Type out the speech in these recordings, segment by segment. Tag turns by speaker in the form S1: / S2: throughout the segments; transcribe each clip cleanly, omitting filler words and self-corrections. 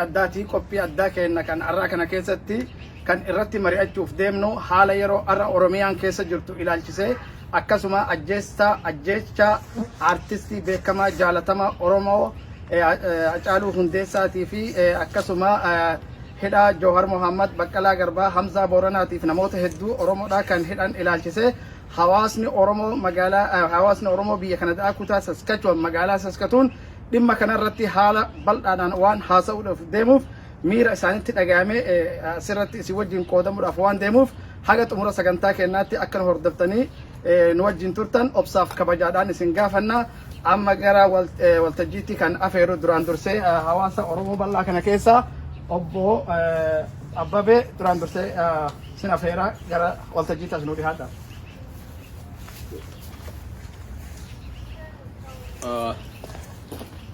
S1: Addaati qophii addaa kenna kan arraa kana keessatti kan irratti mari'achuuf deemnu haala yeroo arra Oromiyaan keessa jirtu ilaalchisee akkasuma ajjeechaa artistii beekamaa jaalatamaa Oromoo Hacaaluu Hundeessaatii fi akkasuma hidhaa Jawhar Mohammad Baqqalaa Garbaa Hamzaa Booranaatiif namoota hedduu Oromoodhaa kan hidhan ilaalchisee hawaasni Oromoo biyya Kanaadaa kutaa Saskatchewan magaalaa Saskatoon dhimma kanarratti haala bal'aadhaan waan haasa'uudhaaf deemuuf miira isaanitti dhaga'ame asirratti isin wajjin qoodamuudhaaf waan deemuuf haga xumura sagantaa kennaatti akka nu hordoftanii nu wajjin turtan obsaaf kabajaadhaan isin gaafanna. Amma gara waltajjiitti kan afeeru duraan dursee hawaasa Oromoo bal'aa kana keessa obbo Abbabee duraan dursee isin afeeraa gara waltajjiitti as nu dhiyaadha.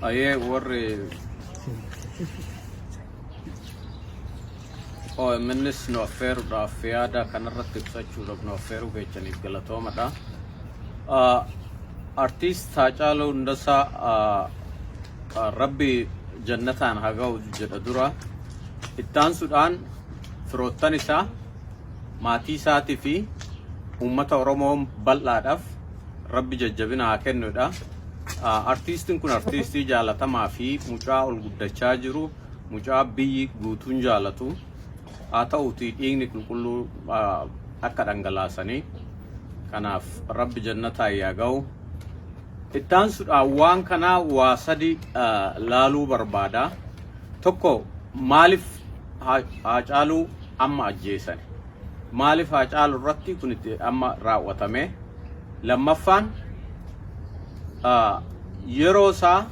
S2: Aye warri OMNs nu affeeruudhaaf yaada kanarratti ibsachuudhaaf nu affeeruu keessaniif galatoomadha. Artiist Hacaaluu Hundeessaa Rabbi jannataan haa ga'u jedha dura ittaansuudhaan firoottan isaa maatii isaatii fi uummata Oromoo bal'aadhaaf Rabbi jajjabina haa kennuudha. Artistiin kun artistii jaalatamaa fi mucaa ol guddachaa jiru, mucaa biyyi guutuun jaalatu. Haa ta'uutii dhiigni qulqulluu akka dhangalaasanii kanaaf Rabbi jannataa haa ga'u. Ittaansuudhaan waan kanaa waa sadi laaluu barbaada. Tokko maaliif Hacaaluu amma ajjeesan? Maaliif Hacaaluu irratti kun amma raawwatame? Lammaffaan yeroo isaa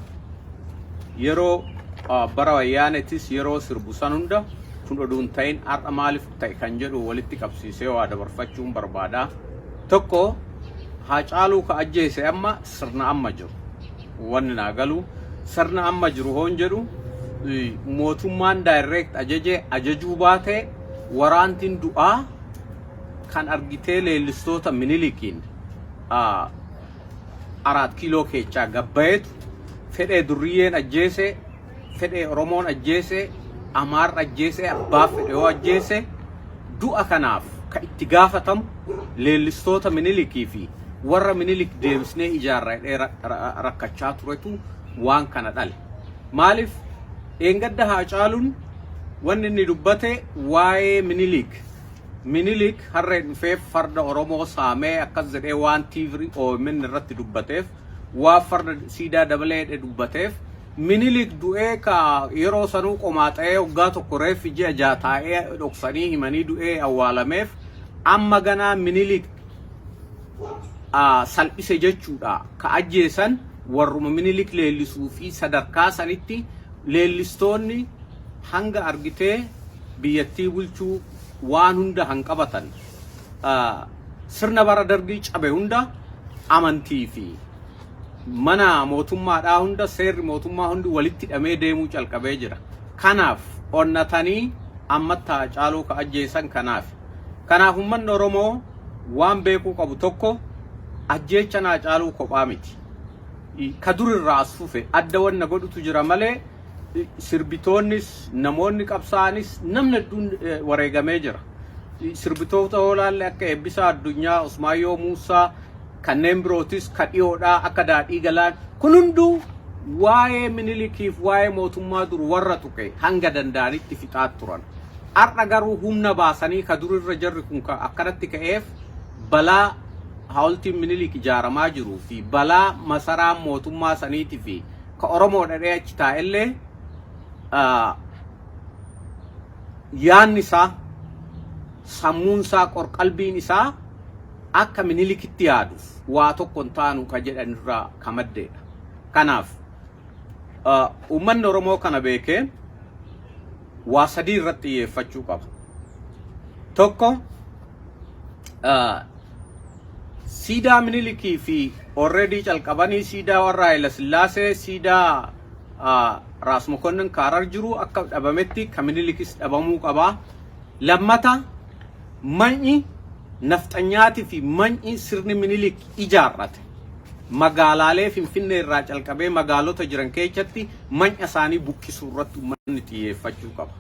S2: yeroo bara wayyaanetis yeroo sirbu san hunda kun oduun ta'in har'a maaliif ta'e kan jedhu walitti qabsiisee waa dabarfachuun barbaada. Tokko Hacaaluu ka ajjeese amma sirna amma jiru wanni naa galu sirna amma jiru hoon jedhu mootummaan direct ajajuu baate waraantiin du'aa kan argitee leellistoota Minilikiin 4 kiiloo keechaa gabbayetu fedhee durriyyeen ajjeese fedhee Oromoon ajjeese Amaar ajjeese abbaa fedhee ajjeese du'a kanaaf ka itti gaafatamu leellistoota Minilikii fi warra Minilik deebisnee ijaarree rakkachaa turetu waan kana dhale. Maaliif eengadda Hacaaluun wanni inni dubbate waa'ee Minilik harreen dhufeef farda Oromoo saamee akkas jedhee waan TV OMN irratti dubbateef waa farda siidaa dabalee dubbateef Minilik du'ee ka yeroo sanuu qomaaxee waggaa tokko reeffi ji'a jaataa'ee dhoksanii himanii du'ee awwaalameef amma ganaa Minilik salphise jechuudha ka ajjeesan warruma Minilik leellisuu fi sadarkaa sanitti leellistoonni hanga argitee biyyattii bulchuu waan hunda hanqabatan sirna bara darbii cabe hunda amantii fi mana mootummaadhaa hunda seerri mootummaa hundi walitti hidhamee deemuu calqabee jira. Kanaaf onnatanii ammatti Hacaaluu ka ajjeesan kanaaf uummanni Oromoo waan beekuu qabu tokko ajjeechan Hacaaluu kophaa miti. Ka durirraa as fufe adda wanna godhutu jira malee sirbitoonnis namoonni qabsaanis namni hedduun wareegamee jira. Sirbitoota hoolaalle akka Eebbisaa Addunyaa, Usmaayyoo Muusaa kanneen birootis ka dhiyoodhaa akka Daadhii Galaan kun hunduu waa'ee Minilikiif waa'ee mootummaa dur warra tuqe hanga danda'anitti fixaa turan. Har'a garuu humna baasanii ka durirra jarri kun akkanatti ka'eef balaa hawultiin Minilik ijaaramaa jiruu fi balaa masaraan mootummaa saniitii fi ka Oromoo dhadhee achi taa'ellee yaanni isaa sammuun isaa qorqalbiin isaa akka Minilikitti yaaduuf waa tokko hin taanu ka jedhanirraa ka maddeedha. Kanaaf uummanni Oromoo kana beekee waa sadii irratti xiyyeeffachuu qaba. Tokko siidaa Minilikii fi already calqabanii siidaa warra Haayila Sillaasee siidaa Raas Mokonnin Kaarar jiru akka dhabametti ka Minilikis dhabamuu qaba. Lammata man'i nafxanyaatii fi man'i sirni Minilik ijaarrate magaalaalee Finfinnee irraa calqabee magaalota jiran keessatti man'a isaanii buqqisuu irratti uummanni xiyyeeffachuu qaba.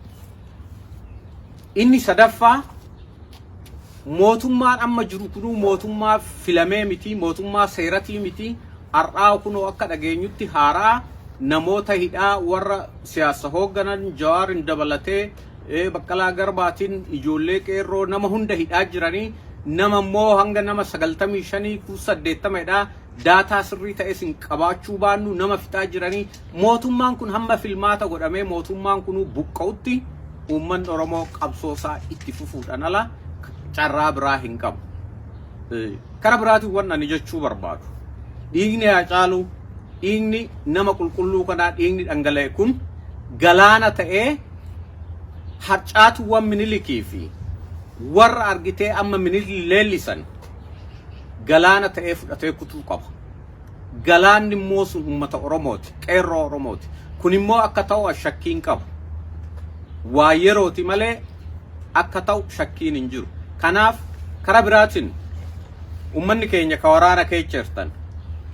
S2: Inni sadaffaa mootummaan amma jiru kun mootummaa filamee miti, mootummaa seeratii miti. Har'aa kunoo akka dhageenyutti haaraa namoota hidhaa warra siyaasa hoogganan Jawaarin dabalatee Baqqalaa Garbaatiin ijoollee qeerroo nama hunda hidhaa jiranii nama immoo hanga nama 95 80 hidhaa daataa sirrii ta'e sin qabaachuu baannu nama fixaa jiranii. Mootummaan kun hamma filmaata godhamee mootummaan kun buqqa'utti uummanni Oromoo qabsoosaa itti fufuudhaan ala carraa biraa hin qabu. Kara biraatiin waan ani jechuu barbaadu. Dhiigni Haacaaluu, dhiigni nama qulqulluu kanaa, dhiigni dhangala'e kun galaana ta'ee harcaatuwwan Minilikii fi warra argitee amma Minilik leellisan galaana ta'ee fudhatee kutuu qaba. Galaanni immoo sun uummata Oromooti, qeerroo Oromooti. Kun immoo akka ta'u shakkiin qabu. Waa yerooti malee akka ta'u shakkiin hin jiru. Kanaaf kara biraatiin uummanni keenya ka waraana keessa jirtan,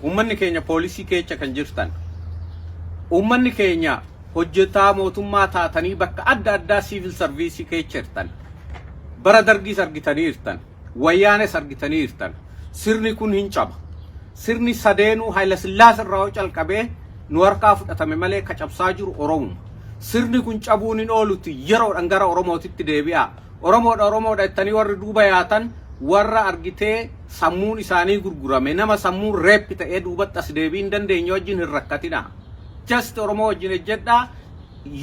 S2: uummanni keenya poolisii keessa kan jirtan, uummanni keenya hojjetaa mootummaa taatanii bakka adda addaa siivil sarviisii keessa jirtan, bara dargiis argitaniirtan, wayyaanes argitaniirtan. Sirni kun hin caba. Sirni sadeenuu Haayila Sillaasee irraa calqabee nu harkaa fudhatame malee ka cabsaa jiru Oromoo. Sirni kun cabuun hin oolutti yeroodhaan gara Oromootitti deebi'a. Oromoodha ittanii warri duuba yaatan warra argitee sammuun isaanii gurgurame nama sammuun reeppi ta'ee duubatti as deebii hin dandeenye wajjin hin rakkatina. Just Oromoo wajjin ejjedhaa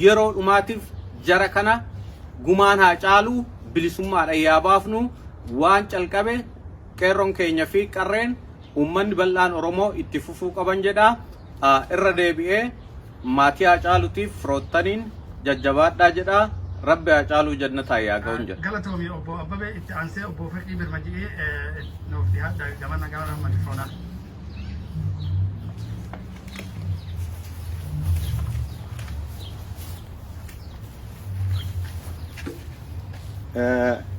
S2: yeroo dhumaatiif jara kana gumaan Haacaaluu bilisummaadhaan yaa baafnu waan calqabe qeerroon keenya fi qarreen uummanni bal'aan Oromoo itti fufuu qaban jedha. Irra deebi'ee maatii Haacaaluutiif firoottaniin jajjabaadhaa jedha. Rabbi Haacaaluu jannataa yaa ga'uun jedha.
S1: Galatoomii obbo Abbabee itti aansee obbo Fedhii Birmaji'ee nuuf dhiyaadha gamana gama madifoonaa.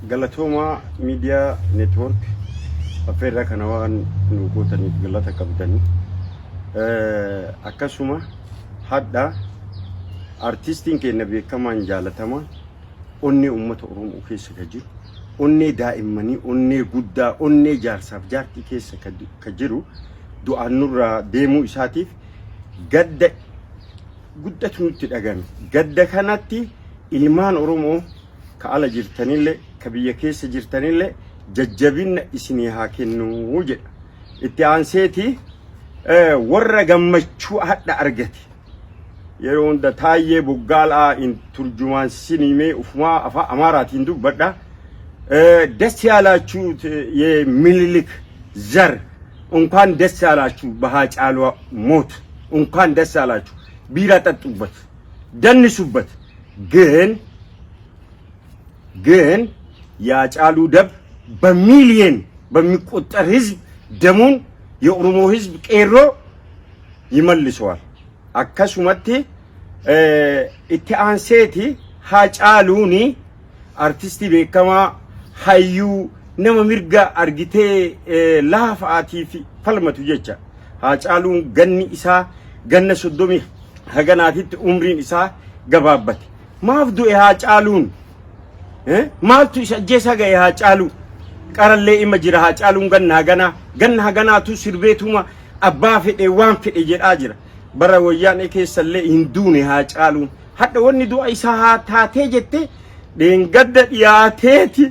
S3: Galatooma Media Network affeerraa kana waan nu gootaniif galata qabdanii akkasuma hadda artistiin keenya beekamaan jaalatamaan onnee uummata Oromoo keessa ka jiru, onnee daa'immanii, onnee guddaa, onnee jaarsaaf jaartii keessa ka jiru du'aan nurraa deemuu isaatiif gadda guddatu nutti dhagame. Gadda kanatti ilmaan Oromoo ka ala jirtanillee ka biyya keessa jirtanillee jajjabina isinii haa kennu jedha. Itti aanseeti warra gammachuu hadda argate yeroo hunda Taayyee Boggaalaa in turjumaan sinimee ufumaa afaan Amaaraatiin dubbadha. ደስ ያላችሁ የሚኒሊክ ዘር እንኳን ደስ ያላችሁ በሃጫሉ ሞት እንኳን ደስ ያላችሁ። ቢራ ጠጡበት፣ ደንሱበት። ግን ያጫሉ ደብ በሚሊየን በሚቆጠር ህዝብ ደሙን የኦሮሞ ህዝብ ቄሮ ይመልሰዋል። አከሱመቴ ኢቲ አንሴቲ ሃጫሉኒ artisti beekama hayyu nama mirga argitee laafaatii fi falmatu jecha. Haacaaluun ganni isaa ganna 30 haganaatitti umriin isaa gabaabbate. Maaf du'e Haacaaluun? Maaltu isa ajjeesa ga'e Haacaaluu? Qarallee ima jira Haacaaluun ganna haganaatu sirbeetuma abbaa fedhe waan fedhe jedhaa jira. Bara wayyaanee keessallee hin duune Haacaaluun. Hadda wanni du'a isaa taatee jette Dengadda dhiyaateeti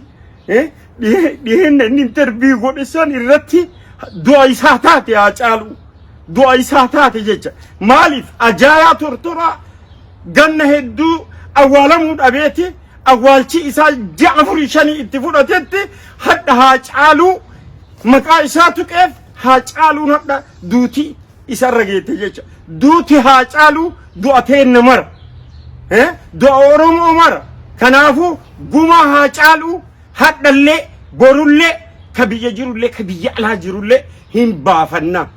S3: dhihenna inni interview godhe san irratti du'a isaa taate Haacaaluu, du'a isaa taate jecha. Maaliif ajaayaa tortoraa ganna hedduu awwaalamuu dhabeeti awwaalchi isaa 4-5 itti fudhatetti hadda Haacaaluu maqaa isaa tuqeef Haacaaluun hadda duuti isarra geette jecha. Duuti Haacaaluu du'a teenna mara, du'a Oromoo mara. Kanaafu guma Haacaaluu hadhallee borullee ka biyya jirullee ka biyya alaa jirullee hin baafannaa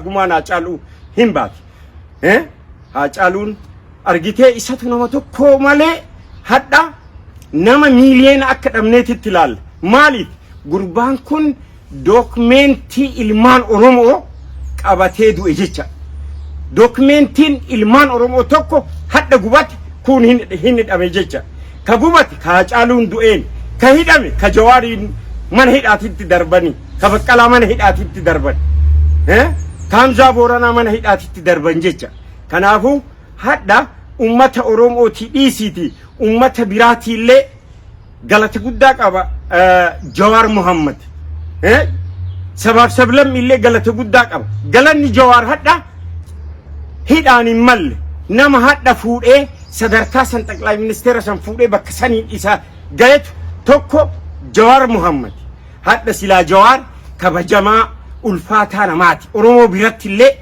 S3: gumaan Haacaaluu hin baati. Haacaaluun argitee isatu nama tokko malee hadha nama miiliyoona akka dhabneetitti ilaalla. Maaliif gurbaan kun dokumentii ilmaan Oromoo qabatee du'e jecha. Dokumentiin ilmaan Oromoo tokko hadda gubate kun hin hidhame jecha. Ka gubate ka Hacaaluun du'een, ka hidhame ka Jawaariin mana hidhaatitti darbani, ka Baqqalaa mana hidhaatitti darban. Ka Hamzaa Booranaa mana hidhaatitti darban jecha. Kanaafuu hadda ummata Oromooti dhiisiiti ummata biraatiillee galata guddaa qaba Jawaar Muhammad. Sabab sablam illee galata guddaa qaba. Galanni Jawaar hadda hidhaan hin malle nama hadda fuudhee sadarkaa san xaqlaa ministeera san fuudhee bakka saniin isa gayetu tokko Jawaar Muhammad. Hadda silaa Jawaar kabajamaa ulfaataa namaati. Oromoo biratti illee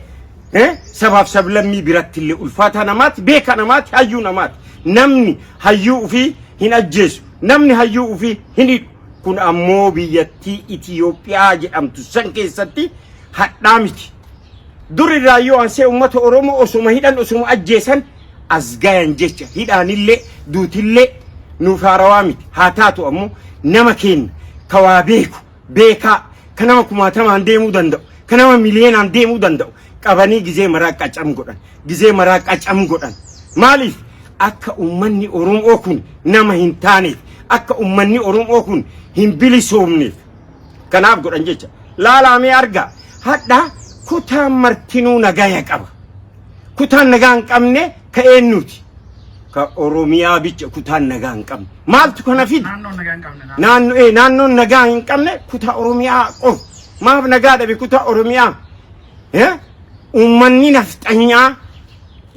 S3: sabab sablammii biratti illee ulfaataa namaati, beeka namaati, hayyuu namaati. Namni hayyuu ufii hin ajjeesu, namni hayyuu ufii hin hidhu. Kun ammoo biyyattii Itiyoophiyaa jedhamtu san keessatti hadhaa miti. Durirraa yoo ansee ummata Oromoo osuma hidhan osuma ajjeesan as gayan jecha. Hidhaanillee duutillee nuuf haarawaa miti. Haa taatu ammoo nama keenya ka waa beeku, beekaa, ka nama kumaatamaan deemuu danda'u, ka nama miliyeenaan deemuu danda'u qabanii gizee maraa qacam godhan, gizee maraa qacam godhan. Maaliif? Akka ummanni Oromoo kun nama hin taaneef, akka ummanni Oromoo kun hin bilisoomneef kanaaf godhan jecha. Laalamee argaa hadda kutaan martinuu nagaya qaba. Kutaan nagaa hin qabne ka eenyuti? Ka Oromiyaa bicha kutaan nagaa hin qabne. Maaltu kana fide? Naannoon nagaa hin qabne kutaa Oromiyaa qofa. Maaf nagaa dhabe kutaa Oromiyaa? Ummanni nafxanyaa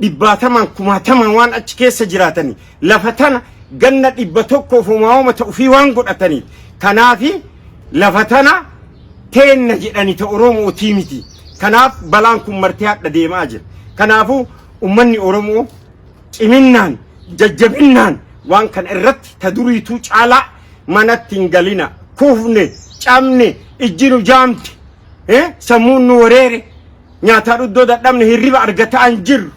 S3: dhibbaataman kumaataman waan achi keessa jiraatanii lafa tana ganna 100 ta'u fi waan godhatanii. Kanaafi lafa tana teenna jedhani ta Oromootii miti. Kanaaf balaan kun martee hadha deemaa jira. Kanaafuu ummanni Oromoo ciminaan jajjabinnaan waan kana irratti ta duriituu caalaa manatti hin galina. Kuufne, cabne, ijjinu jaamte, sammuun nu wareere, nyaataa dhuddoo dadhabne hirriba argataa hin jirru.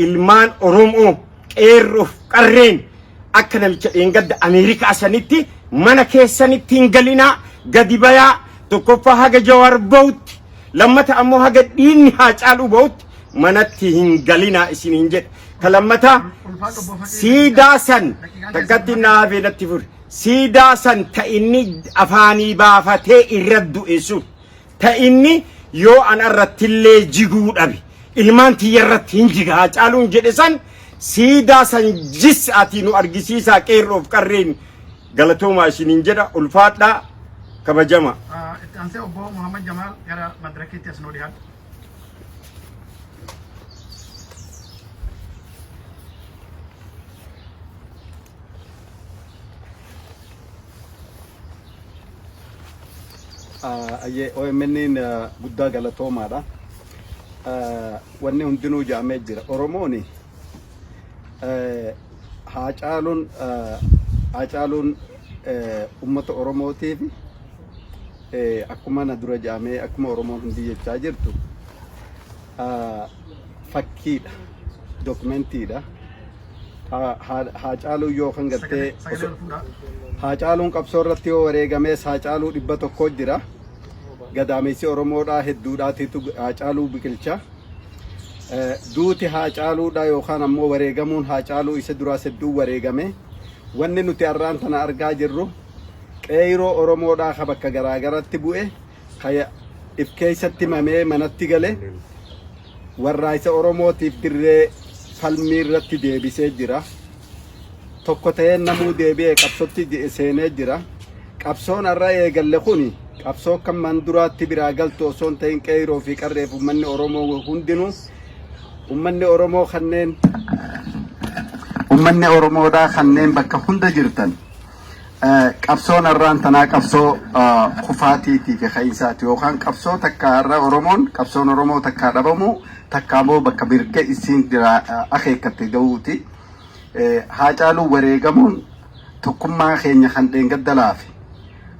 S3: Ilmaan Oromoo qeerroof qarreen akka namicha dheengadda Ameerikaa sanitti mana keessanitti hin galinaa, gadi bayaa, tokkoffaa haga Jawaar ba'utti, lammata ammoo haga dhiinni Hacaaluu ba'utti manatti hin galinaa isin hin jedha. Ka lammataa siidaa san takkatti naafee natti fure. Siidaa san ta inni afaanii baafatee irra du'e sun ta inni yoo an irrattillee jiguu dhabe ilmaan tiyya irratti hin jiga Hacaaluun jedhe san siidaa san jis ati nu argisiisaa qeerroof qarreen galatoomaa isiniin jedha. Ulfaadhaa kabajama.
S1: Itti aansee obbo Muhammad Jamaal gara madirakiitti as nuu dhiyaatu.
S4: Ayyee OMN'n guddaa galatoomaadha. Wanni hundinuu jaamee jira. Oromooni Hacaaluun ummata Oromootiif akkuma na dura jaamee akkuma Oromoon hundi jechaa jirtu fakkiidha, dokumentiidha. Hacaaluun yoo kan gartee Hacaaluun qabsoo irratti yoo wareegamee Hacaaluu 100 jira. Gadaamessi Oromoodhaa hedduudhaatitu Hacaaluu biqilcha. Duuti Hacaaluudha yookaan ammoo wareegamuun Hacaaluu isa duraa hedduu wareegame. Wanni nuti arraan tana argaa jirru qeerroo Oromoodhaa ka bakka garaagaratti bu'e kaya if keessatti mamee manatti gale warraayisa Oromootiif dirree falmii irratti deebisee jira. Tokko ta'ee namuu deebi'ee qabsootti seenee jira. Qabsoon arraa eegalle kuni qabsoo kan manduraatti biraa galtu osoo hin ta'in qeerroo fi qarreef ummanni Oromoo hundinuu ummanni Oromoo kanneen bakka hunda jirtan qabsoon arraan tanaa qabsoo kufaatiitii fi kaa'iinsaati yookaan qabsoo takka arra Oromoon qabsoon Oromoo takka dhabamu takka ammoo bakka birge isiin akeekatte ga'uuti. Hacaaluu wareegamuun tokkummaa keenya kan dheengadda laafe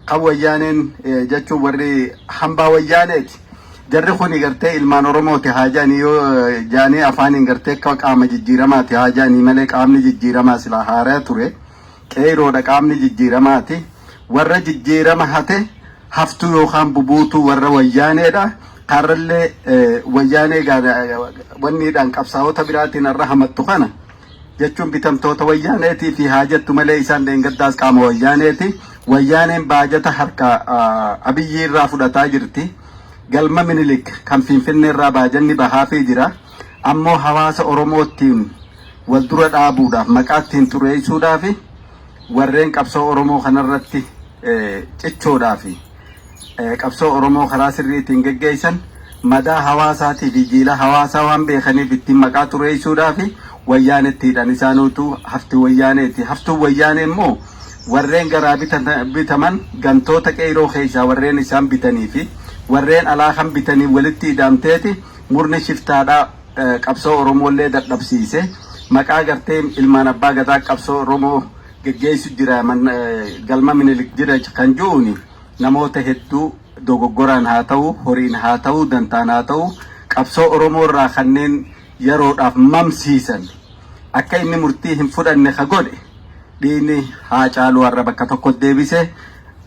S4: kan wayyaaneen jechuun warri hambaa wayyaaneeti. Jarri kuni gartee ilmaan Oromooti hajaanii yoo jaanii afaaniin gartee akka qaama jijjiiramaati hajaanii malee qaamni jijjiiramaa silaa haaraa ture. Qeerroodha qaamni jijjiiramaati. Warra jijjiirama hate haftuu yookaan bubuutuu warra wayyaaneedha. Karrallee wayyaanee wanniidhaan qabsaa'ota biraatiin irra hamattu kana jechuun bitamtoota wayyaaneetii fi haajattu malee isaan leengaddaas qaama wayyaaneeti. Wayyaaneen baajata harka Abiyyi irraa fudhataa jirti. Galma Minilik kan Finfinnee irraa baajanni bahaafii jira. Ammoo hawaasa Oromoottiin wal dura dhaabuudhaaf maqaa ittiin xureessuudhaaf warreen qabsoo Oromoo kanarratti cichoodhaaf qabsoo Oromoo karaa sirriitiin geggeessan madaa hawaasaatii fi jiila hawaasaa waan beekaniif ittiin maqaa xureessuudhaaf wayyaanettiidhaan isaanuutu hafti wayyaaneeti. Haftuun wayyaanee immoo warreen garaa bitaman gantoota qeeroo keessaa warreen isaan bitanii fi warreen alaa kan bitanii walitti hidhamteeti murni shiftaadhaa qabsoo Oromoollee dadhabsiise maqaa gartee ilmaan abbaa gadaa qabsoo Oromoo geggeessu jira galma Minilik jira kan juuni namoota hedduu dogoggoraan haa ta'u horiin haa ta'u dantaan haa ta'u qabsoo Oromoo irraa kanneen yeroodhaaf mamsiisan akka inni murtii hin fudhanne ka godhe dhiini Haacaaluu har'a bakka tokko deebise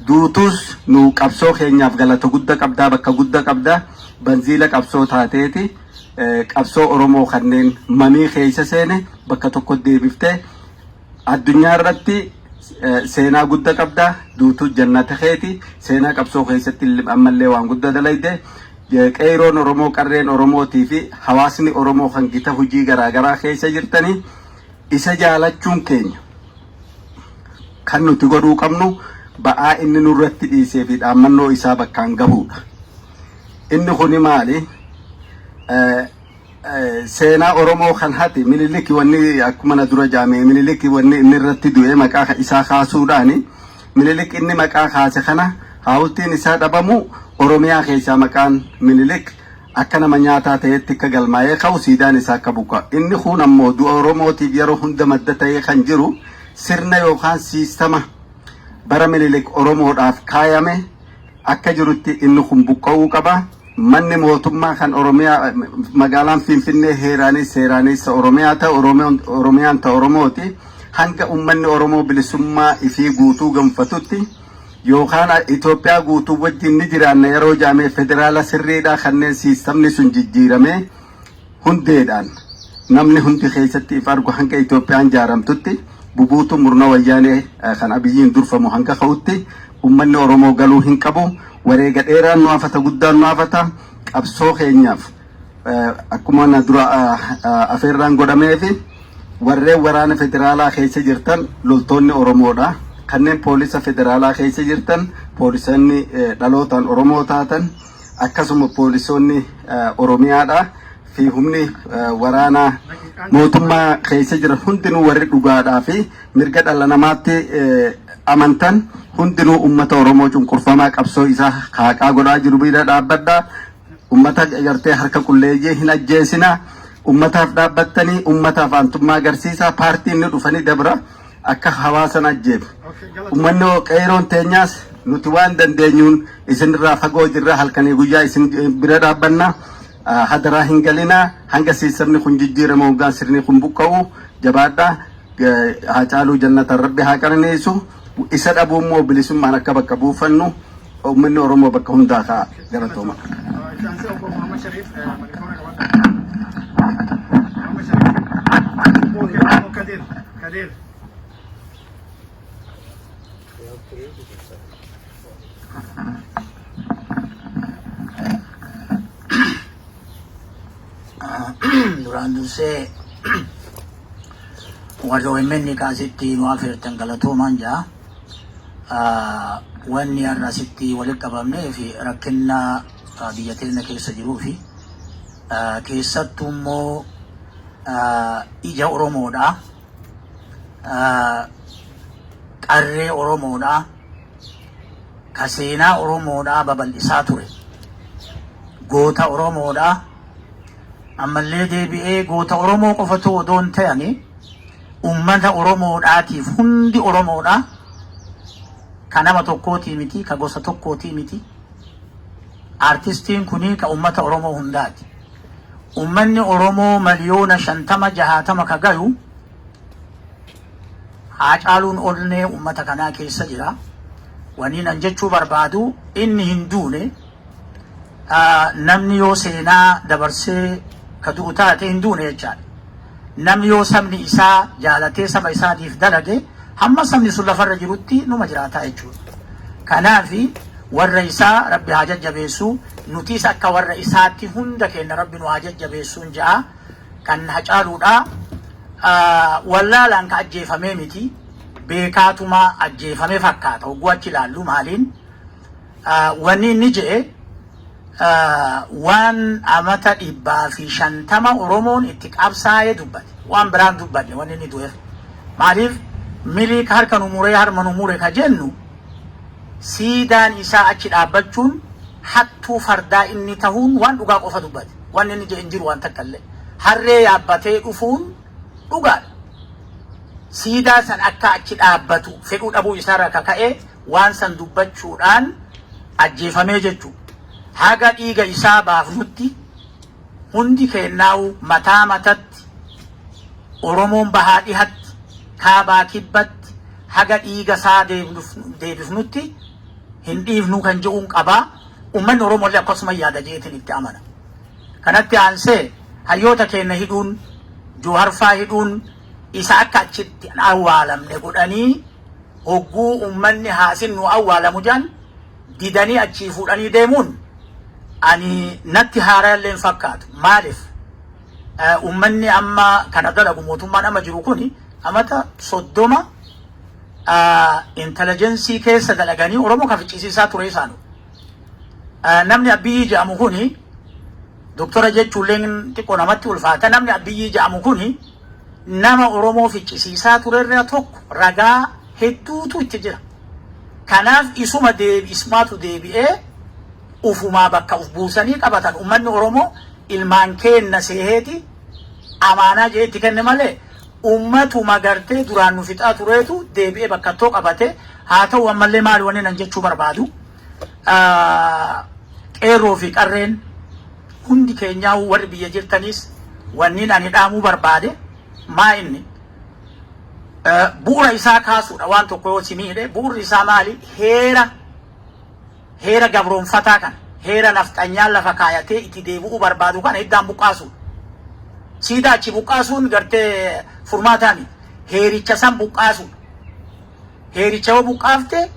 S4: duutus nu qabsoo keenyaaf galata guddaa qabdaa bakka guddaa qabdaa banziila qabsoo taateeti qabsoo Oromoo kanneen mamii keessa seene bakka tokko deebiftee addunyaa irratti seenaa guddaa qabdaa duutu jannata keeti seenaa qabsoo keessatti ammallee waan guddaa dalayde qeeroon Oromoo qarreen Oromootii fi hawaasni Oromoo kan gita hojii garaagaraa keessa jirtanii isa jaalachuun keenya kan nuti godhuu qabnu ba'aa inni nurratti dhiisee fi dhaammannoo isaa bakkaan gahuudha. Inni kuni maali? Seenaa Oromoo kan hati Minilik wanni akkuma na dura jaame Minilik wanni inni irratti du'e maqaa isaa kaasuudhaani Minilik inni maqaa kaase kana hawultiin isaa dhabamu Oromiyaa keessaa maqaan Minilik akka nama nyaataa ta'etti akka galmaa'ee ka'u siidaan isaa akka buqa. Inni kun ammoo du'a Oromootiif yeroo hunda madda ta'ee kan jiru sirna yookaan siistama bara Minilik Oromoodhaaf kaayame akka jirutti inni kun buqqa'uu qaba. Manni mootummaa kan Oromiyaa magaalaan Finfinnee heeraanis seeraanis Oromiyaa ta'e Oromiyaan ta'e Oromooti hanga ummanni Oromoo bilisummaa ifii guutuu gonfatutti yookaan Itoophiyaa guutuu wajjin ni jiraanna yeroo jaamee federaala sirriidhaa kanneen siistamni sun jijjiiramee hundeedhaan namni hundi keessatti if argu hanga Itoophiyaan jaaramtutti bubuutu murna wayyaanee kan Abiyyiin durfamu hanga ka'utti ummanni Oromoo galuu hin qabu. Wareega dheeraan nu hafata guddaan nu hafata qabsoo keenyaaf akkuma na dura afeerraan godhamee fi warreen waraana federaalaa keessa jirtan loltoonni Oromoodha. Kanneen poolisa federaalaa keessa jirtan poolisoonni dhalootaan Oromoo taatan akkasuma poolisoonni Oromiyaadha fi humni waraanaa mootummaa keessa jiran hundinuu warri dhugaadhaa fi mirga dhala namaatti amantan hundinuu ummata Oromoo cunqurfamaa qabsoo isaa haaqaa godhaa jiru bira dhaabbadhaa. Ummata gartee harka qulleeyyee hin ajjeesinaa. Ummataaf dhaabbattanii ummataaf aantummaa agarsiisaa. Paartiin ni dhufanii dabra akka hawaasan ajjeefu. Ummanni qeeroon teenyaas nuti waan dandeenyuun isinirraa fagoo jirra halkanii guyyaa isin bira dhaabbannaa. Hadaraa hin galinaa hanga siistamni kun jijjiiramu hoggaan sirni kun buqqa'u jabaadhaa. Haacaaluu jannata rabbi haa qananiisu. Isa dhabuu immoo bilisummaan akka bakka buufannu ummanni Oromoo bakka hundaa ka'a galatooma.
S5: Duraan dursee warra OMN kaasitti nu afeertan galatoomaan jaa. Wanni har'asitti walitti qabamnee fi rakkina biyya teenya keessa jiruu fi keessattuu immoo ija Oromoodha. Qarree Oromoodha. Ka seenaa Oromoodha babal'isaa ture. Goota Oromoodha. Ammallee deebi'ee goota Oromoo qofatu odoo hin ta'ani ummata Oromoodhaatiif hundi Oromoodha. Ka nama tokkootii miti, ka gosa tokkootii miti. Artistiin kuni ka ummata Oromoo hundaati. Ummanni Oromoo miliyoona 50-60 ka gayu Haacaaluun olnee ummata kanaa keessa jira. waniin an jechuu barbaadu inni hin duune namni yoo seenaa dabarsee ka du'u taate hin duune jechaadha. Namni yoo sabni isaa jaalatee saba isaatiif dalage hamma sabni sun lafarra jirutti numa jiraataa jechuudha. Kanaafi warra isaa rabbi haa jajjabeessu, nutis akka warra isaatti hunda keenya rabbi nu haa jajjabeessuun ja'a. Kan Hacaaluudha wallaalaan ka ajjeefamee miti, beekaatuma ajjeefamee fakkaata hogguu achi ilaallu. Maaliin wanni inni jedhe waan amata 150 Oromoon itti qabsaa'ee dubbate, waan biraan dubbanne wanni inni du'eef. Maaliif miliik harka nu muree harma nu mure ka jennu siidaan isaa achi dhaabbachuun hattuu fardaa inni tahuun waan dhugaa qofa dubbate. Wanni inni jedhe hin jiru waan takka illee. Harree yaabbatee dhufuun dhugaadha. Siidaa san akka achi dhaabbatu fedhuu dhabuu isaarraa kaka'ee waan san dubbachuudhaan ajjeefamee jechuudha. Haga dhiiga isaa baafnutti hundi keennaa'u mataa matatti Oromoon bahaa dhihatti kaabaa kibbatti haga dhiiga isaa deebifnutti hin dhiifnu kan jedhuun qabaa. Uummanni Oromoo illee akkasuma yaada jeetiin itti amana. Kanatti aansee hayyoota keenya hidhuun, Jooharfaa hidhuun isa akka achitti hin awwaalamne godhanii hogguu uummanni haasin nu awwaalamu jaan didanii achii fuudhanii deemuun ani natti haaraa illee hin fakkaatu. Maaliif uummanni amma kana dalagu mootummaan amma jiru kuni amata 30 intelligensii keessa dalaganii Oromoo kafichisiisaa ture isaanu. Namni Abiyyi jedhamu kuni doktora jechuulleen xiqqoo namatti ulfaata. Namni Abiyyi jedhamu kuni nama Oromoo fichisiisaa turerraa tokko ragaa hedduutu itti jira. Kanaaf isuma ismaatu deebi'ee ufumaa bakka uf buusanii qabatan. Uummanni Oromoo ilmaan keenna seeheeti amaanaa jeetti kenne malee ummatuma gartee duraan nu fixaa tureetu deebi'ee bakka too qabate. Haa ta'u ammallee maali wanni nan jechuu barbaadu qeerroo fi qarreen hundi keenyaa warri biyya jirtanis wanni ani dhaamuu barbaade maa inni bu'uura isaa kaasuudha. Waan tokko yoo simiidhe bu'uurri isaa maali? Heera gabroonfataa kan heera nafxanyaan lafa kaayatee itti deebi'uu barbaadu kana iddaan buqqaasu. Siidaa achi buqqaasuun gartee furmaataani. Heericha san buqqaasu. Heericha yoo buqqaafte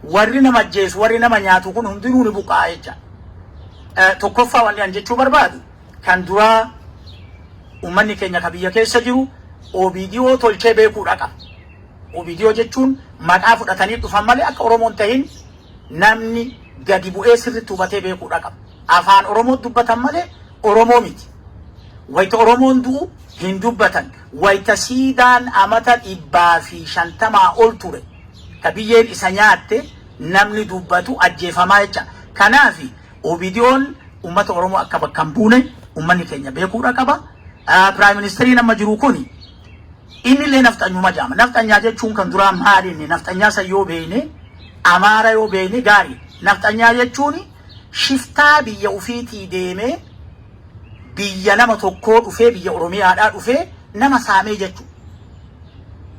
S5: warri nama ajjeesu warri nama nyaatu kun hundinuu ni buqqaa jecha. Tokkoffaa wanni an jechuu barbaadu kan duraa uummanni keenya ka biyya keessa jiru OBDO tolchee beekuudha qaba. OBDO jechuun maqaa fudhatanii dhufan malee akka Oromoon tahin namni gadi bu'ee sirriitti hubatee beekuudha qaba. Afaan Oromoo dubbatan malee Oromoo miti. Wayita Oromoon du'u hin dubbatan. Wayita siidaan amata 150 ol ture ka biyyeen isa nyaatte namni dubbatu ajjeefamaa jecha. Kanaafi OBDO'n uummata Oromoo akka bakka hin buune uummanni keenya beekuudha qaba. Prime Ministeriin amma jiru kuni inni illee nafxanyuma jaama. Nafxanyaa jechuun kan duraa maali inni? Nafxanyaa san yoo beeyne Amaara yoo beeyne gaarii. Nafxanyaa jechuun shiftaa biyya ufiitii deemee biyya nama tokkoo dhufee biyya Oromiyaadhaa dhufee nama saamee jechuudha.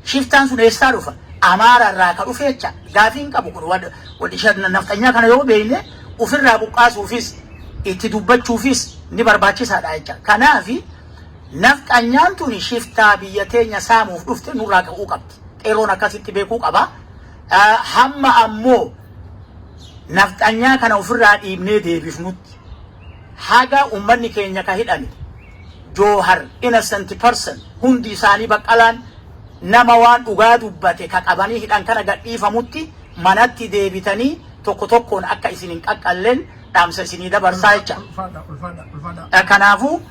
S5: Shiftaan sun eessaa dhufa? Amaara irraa ka dhufee jecha. Gaafiin qabu kun nafxanyaa kana yoo beeyne ofirraa buqqaasuufis itti dubbachuufis ni barbaachisaadha jecha. Kanaafi nafxanyaan tuni shiftaa biyya teenya saamuuf dhufte nurraa ka'uu qabdi. Qeerroon akkasitti beekuu qaba. Hamma ammoo nafxanyaa kana ofirraa dhiibnee deebifnutti haga uummanni keenya ka hidhame Joohar innocent person hundi isaanii Baqqalaan nama waan dhugaa dubbate ka qabanii hidhan kana gadhiifamutti manatti deebitanii tokko tokkoon akka isin hin qaqqalleen dhaamsa isinii dabarsaa jecha. Kanaafuu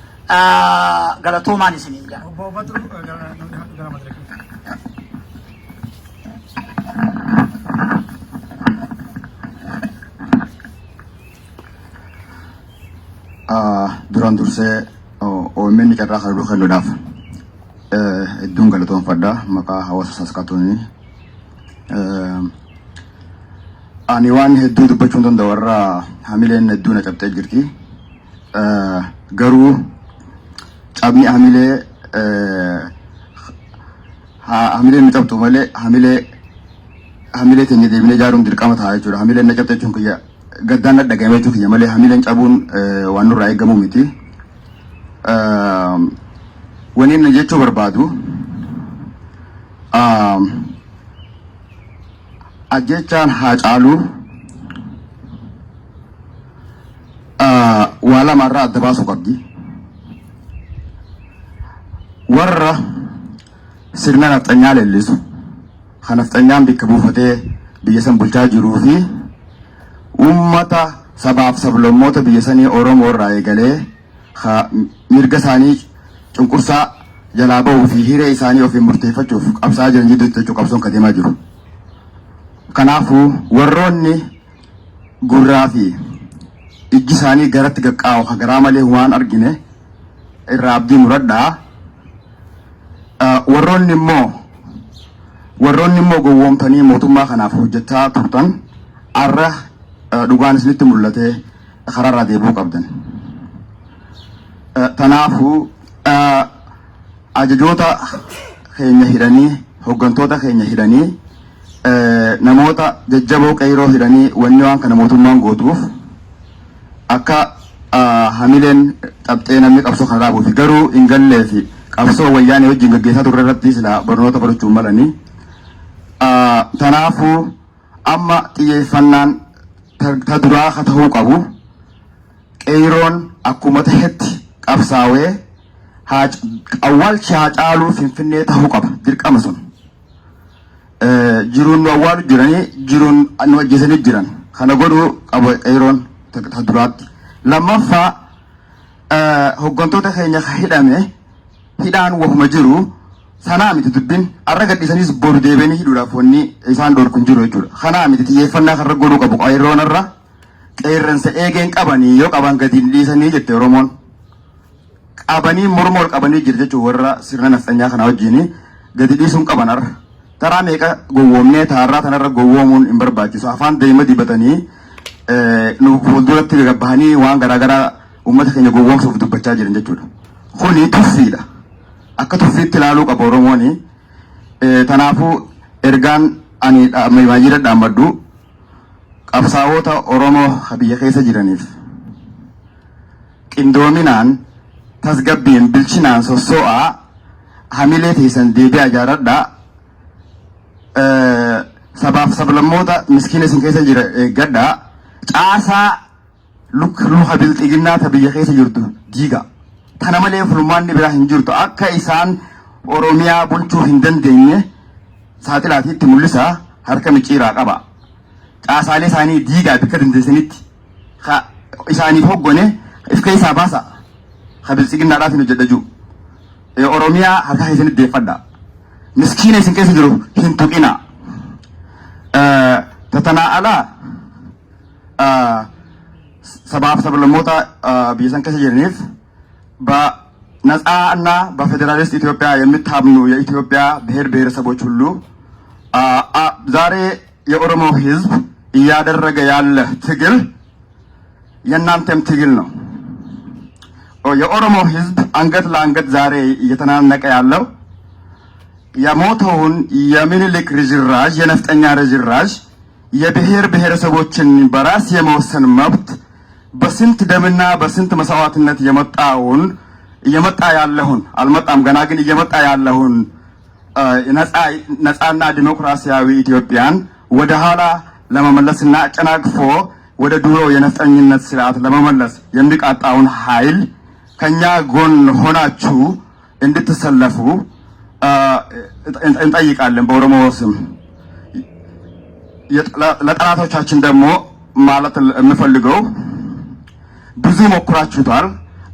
S5: galatoomaan isiniin ga'a.
S6: Duraan dursee OMN carraa halluu kennuudhaaf hedduun galatoomfadha maqaa hawaasa Saskaatoonii. Ani waan hedduu dubbachuu hin danda'u warra hamileen hedduu na cabxee jirti. Garuu cabni hamilee ni cabxu malee hamilee hamilee teenya deebinee ijaaruun dirqama ta'a jechuudha. Hamileen na cabte jechuun kiyya gaddaan na dhagahame jechuun kiyya malee hamileen cabuun waan nurraa eegamu miti. Wanni inni jechuu barbaadu ajjechaan Haacaaluu waa lamarraa adda baasuu qabdi. Warra sirna nafxanyaa leellisu kan nafxanyaan bikka buufatee biyya san bulchaa jiruu fi uummata sabaaf sablammoota biyya sanii Oromoo irraa eegalee mirga isaanii cunqursaa jalaa bahuu fi hiree isaanii ofiin murteeffachuuf qabsaa jiran jidduutti jechuu qabsoon kan deemaa jiru. Kanaafuu warroonni gurraa fi ijji isaanii garatti gaqqaa'u hagaraa malee waan argine irraa abdii muradhaa. Warroonni immoo gowwoomtanii mootummaa kanaaf hojjechaa turtan arra dhugaan isinitti mul'ate karaarraa deebi'uu qabdan. Kanaafuu ajajoota keenya hidhanii hooggantoota keenya hidhanii namoota jajjaboo qeyroo hidhanii wanni waan kana mootummaan gootuuf akka hamileen xabxee namni qabsoo kana dhaabuuf garuu hin gallee fi qabsoo wayyaanee wajjin gaggeessaa turre irratti sila barnoota barachuun malanii. Kanaafuu amma xiyyeeffannaan ta duraa ka ta'uu qabu qeyroon akkuma tahetti qabsaawee awwaalchi Haacaaluu Finfinnee ta'uu qaba dirqama sun. Jiruun nu awwaalu jiranii jiruun nu ajjeesanii jiran kana godhuu qaba qeyroon ta duraatti. Lammaffaa hooggantoota keenya hidhame hidhaan wahuma jiru sanaa miti dubbin arra gadhiisaniis boru deebianii hidhuudhaaf wanni isaan dhorku hin jiru jechuudha. Kanaa miti xiyyeeffannaa kanarra godhuu qabu qeyroon irra qeerransa eegeen qabanii yoo qaban gadi hin dhiisanii jette Oromoon. Qabanii morma ol qabanii jiru jechuun warra sirna nafxanyaa kana wajjin gadi dhiisuun qaban arra. Taraa meeqa gowwoomnee taarraa tanarra gowwoomuun hin barbaachisu. Afaan deema dibatanii nu fuulduratti gabbahanii waan garaagaraa uummata keenya gowwoomsuuf dubbachaa jiran jechuudha. Kuni tuffiidha. Akka tuffiitti ilaaluu qaba Oromoon. Kanaafuu ergaan ani maayira dhaammaddu qabsaa'ota Oromoo biyya keessa jiraniif qindoominaan tasgabbiin bilchinaan sossoo'aa hamilee teessan deebi'aa ijaaradhaa. Sabaaf sablammoota miskiina isin keessa jira eeggadhaa. Caasaa luka bilxiginnaa ta biyya keessa jirtu diiga. Tana malee furmaanni biraa hin jirtu. Akka isaan Oromiyaa bulchuu hin dandeenye saaxilaatiitti mul'isa harka micciiraa qaba. Caasaalee isaanii diigaa bakka dandeessanitti isaaniif hoggone if keessaa baasa. Ha bilxiginnaadhaaf hin hojjedha jiru. Oromiyaa harka keessanitti deeffadha. Miskiina isin keessa jiru hin tuqina. Tatanaa alaa sabaaf sablammoota biyya san keessa jiraniif በነጻና በፌዴራሊስት ኢትዮጵያ የምታምኑ የኢትዮጵያ ብሔር ብሔረሰቦች ሁሉ ዛሬ የኦሮሞ ሕዝብ እያደረገ ያለ ትግል የእናንተም ትግል ነው። የኦሮሞ ሕዝብ አንገት ለአንገት ዛሬ እየተናነቀ ያለው የሞተውን የሚኒሊክ ርዝራዥ የነፍጠኛ ርዝራዥ የብሔር ብሔረሰቦችን በራስ የመወሰን መብት በስንት ደምና በስንት መስዋዕትነት እየመጣ ያለውን አልመጣም ገና ግን እየመጣ ያለውን ነፃና ዲሞክራሲያዊ ኢትዮጵያን ወደ ኋላ ለመመለስና አጨናግፎ ወደ ድሮ የነፍጠኝነት ስርዓት ለመመለስ የሚቃጣውን ኃይል ከኛ ጎን ሆናችሁ እንድትሰለፉ እንጠይቃለን በኦሮሞ ስም። ለጠላቶቻችን ደግሞ ማለት የምፈልገው ብዙ ሞክራችሁታል፣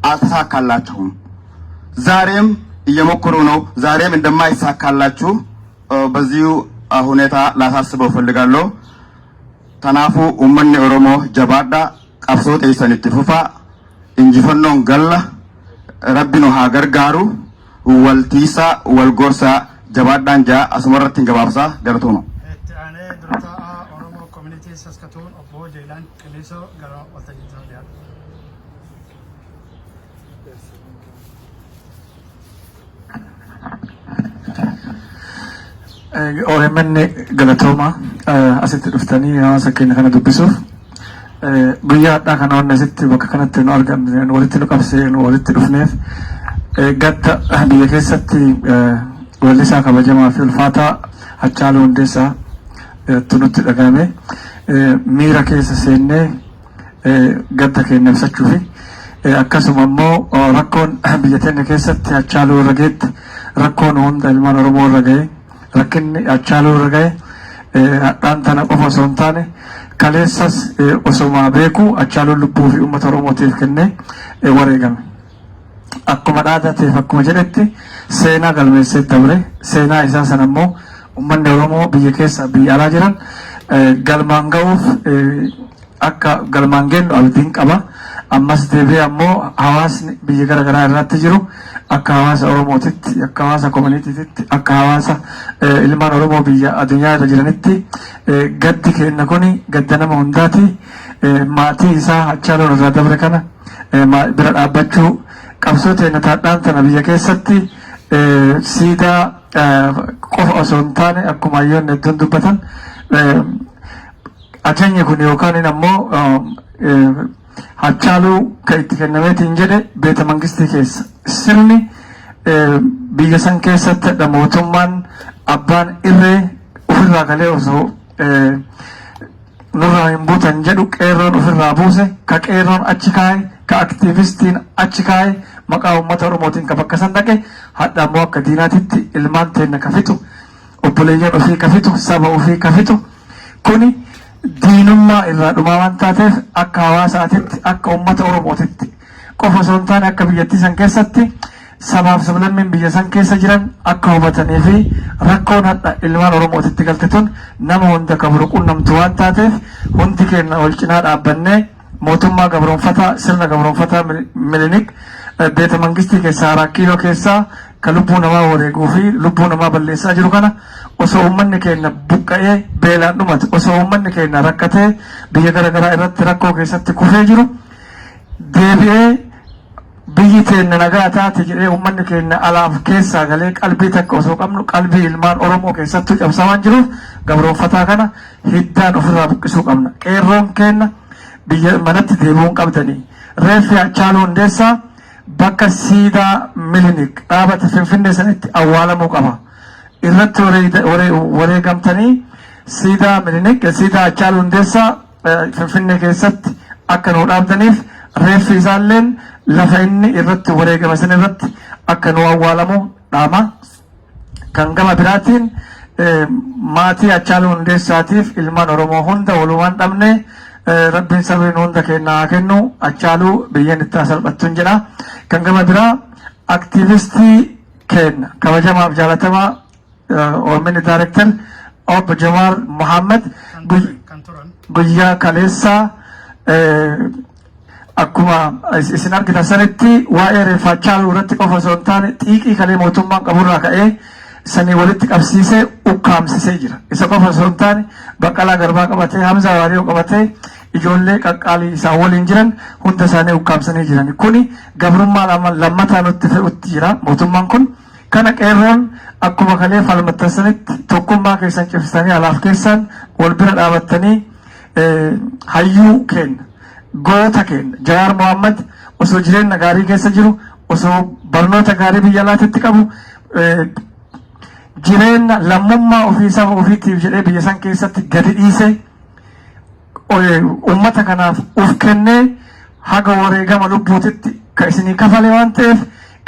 S6: አልተሳካላችሁም። ዛሬም እየሞከሩ ነው። ዛሬም እንደማይሳካላችሁ በዚሁ ሁኔታ ላሳስበው ፈልጋለሁ። ተናፉ ኡመኒ ኦሮሞ ጀባዳ ቀብሶ ጤሰን ኢትፉፋ እንጂፈኖን ገላ ረቢኑ ሀገርጋሩ ወልቲሳ ወልጎርሳ ጀባዳን ጃ አስመረትን ገባብሳ ገርቶ ነው ኦሮሞ ኮሚኒቲ ሰስከቱን ኦቦ ጀይላን ቅሊሶ ገራ ወልተጂቶ ያ
S7: OMN galatooma asitti dhuftanii hawaasa keenya kana dubbisuuf guyyaa hadhaa kana waan asitti bakka kanatti nu argamne walitti nu qabsee nu walitti dhufneef gadda biyya keessatti wallisaa kabajamaa fi ulfaataa Hacaaluu Hundeessaa nutti dhagahame miira keessa seennee gadda keenya ibsachuu fi akkasuma immoo rakkoon biyya teenya keessatti Hacaaluu irra geetti rakkoon hunda ilmaan Oromoo irra ga'e rakkinni Hacaaluu irra ga'e hadhaan tana qofa osoo hin taane kaleessas osoma beeku Hacaaluun lubbuu fi uummata Oromootiif kennee wareegame. Akkuma dhaadateef akkuma jedhetti seenaa galmeessee dabre seenaa isaa sana immoo uummanni Oromoo biyya keessa biyya alaa jiran galmaan ga'uuf akka galmaan geennu abdiin qaba. Ammas deebi'ee ammoo hawaasni biyya garaagaraa irratti jiru akka hawaasa Oromootitti akka hawaasa koominiitiitti akka hawaasa ilmaan Oromoo biyya addunyaa irra jiranitti gaddi keenya kuni gadda nama hundaati. Maatii isaa Hacaaluun irraa dabre kana bira dhaabbachuu qabsoo teenya taadhaan tana biyya keessatti siidaa qofa osoo hin taane akkuma hayyoonni hedduun dubbatan ajajni kun yookaan ammoo Hacaaluu kan itti kennameetiin jedhe beeta mangistii keessa sirni biyya san keessatti mootummaan abbaan irree ofirraa galee osoo nurraa hin buutan jedhu qeerroon ofirraa buuse ka qeerroon achi kaa'e ka aktiivistiin achi kaa'e maqaa uummata Oromootiin ka bakka san dhaqe hadha ammoo akka diinaatitti ilmaan teenya ka fixu obboleeyyan ofii ka fixu saba ofii ka fixu kuni diinummaa irraa dhumaa waan taateef akka hawaasaatitti akka uummata Oromootitti qofa osoo hin taane akka biyyattii san keessatti sabaaf sablammiin biyya san keessa jiran akka hubatanii fi rakkoon hadha ilmaan Oromootitti galte tun nama hunda kaburu qunnamtu waan taateef hundi keenya wal cinaa dhaabbannee mootummaa gabroonfataa sirna gabroonfataa Minilik beeta mangistii keessaa 4 kiiloo keessaa ka lubbuu namaa wareeguu fi lubbuu namaa balleessaa jiru kana osoo uummanni keenya buqqa'ee beelaan dhumate osoo uummanni keenya rakkatee biyya garaagaraa irratti rakkoo keessatti kufee jiru deebi'ee biyyi teenya nagaa taate jedhee uummanni keenya alaaf keessaa galee qalbii takka osoo qabnu qalbii ilmaan Oromoo keessattuu cabsaa waan jiruuf gabroonfataa kana hiddaan ofirraa buqqisuu qabna. Qeerroon keenya biyya manatti deebi'uun qabdanii reeffi Hacaaluu Hundeessaa bakka siidaa Minilik dhaabata Finfinnee sanitti awwaalamuu qaba. Irratti wareegamtanii siidaa Minilik siidaa Hacaaluu Hundeessaa Finfinnee keessatti akka nu dhaabdaniif reeffi isaalleen lafa inni irratti wareegame san irratti akka nu awwaalamu dhaama. Kan gama biraatiin maatii Hacaaluu Hundeessaatiif ilmaan Oromoo hunda walumaan dhabne rabbiin sabiin hunda kennaa haa kennu. Hacaaluu biyyeen itti salphattuun jedha. Kan gama biraa aktiivistii keenya kabajamaaf jaalatamaa OMN Director Obbo Jawaar Mohammed guyyaa kaleessaa akkuma isin argitan sanitti waa'ee reeffa Hacaaluu irratti qofa osoo hin taane xiiqii kalee mootummaan qaburraa ka'ee sanii walitti qabsiisee ukkaamsisee jira. Isa qofa osoo hin taane Baqqalaa Garbaa qabatee Hamzaa Waariyoo qabatee ijoollee qaqqaalii isaan waliin jiran hunda isaanii ukkaamsanii jiran. Kuni gabrummaa lammataa nutti fe'utti jira mootummaan kun. Kana qeerroon akkuma kalee falmattan sanitti tokkummaa keessan cimsitanii alaaf keessan wal bira dhaabattanii hayyuu keenya goota keenya Jawaar Mohammad osoo jireenya gaarii keessa jiru osoo barnoota gaarii biyya alaatitti qabu jireenya lammummaa ofii saba ofiitiif jedhee biyya san keessatti gadi dhiise uummata kanaaf uf kennee haga wareegama lubbuutitti ka isinii kafale waan ta'eef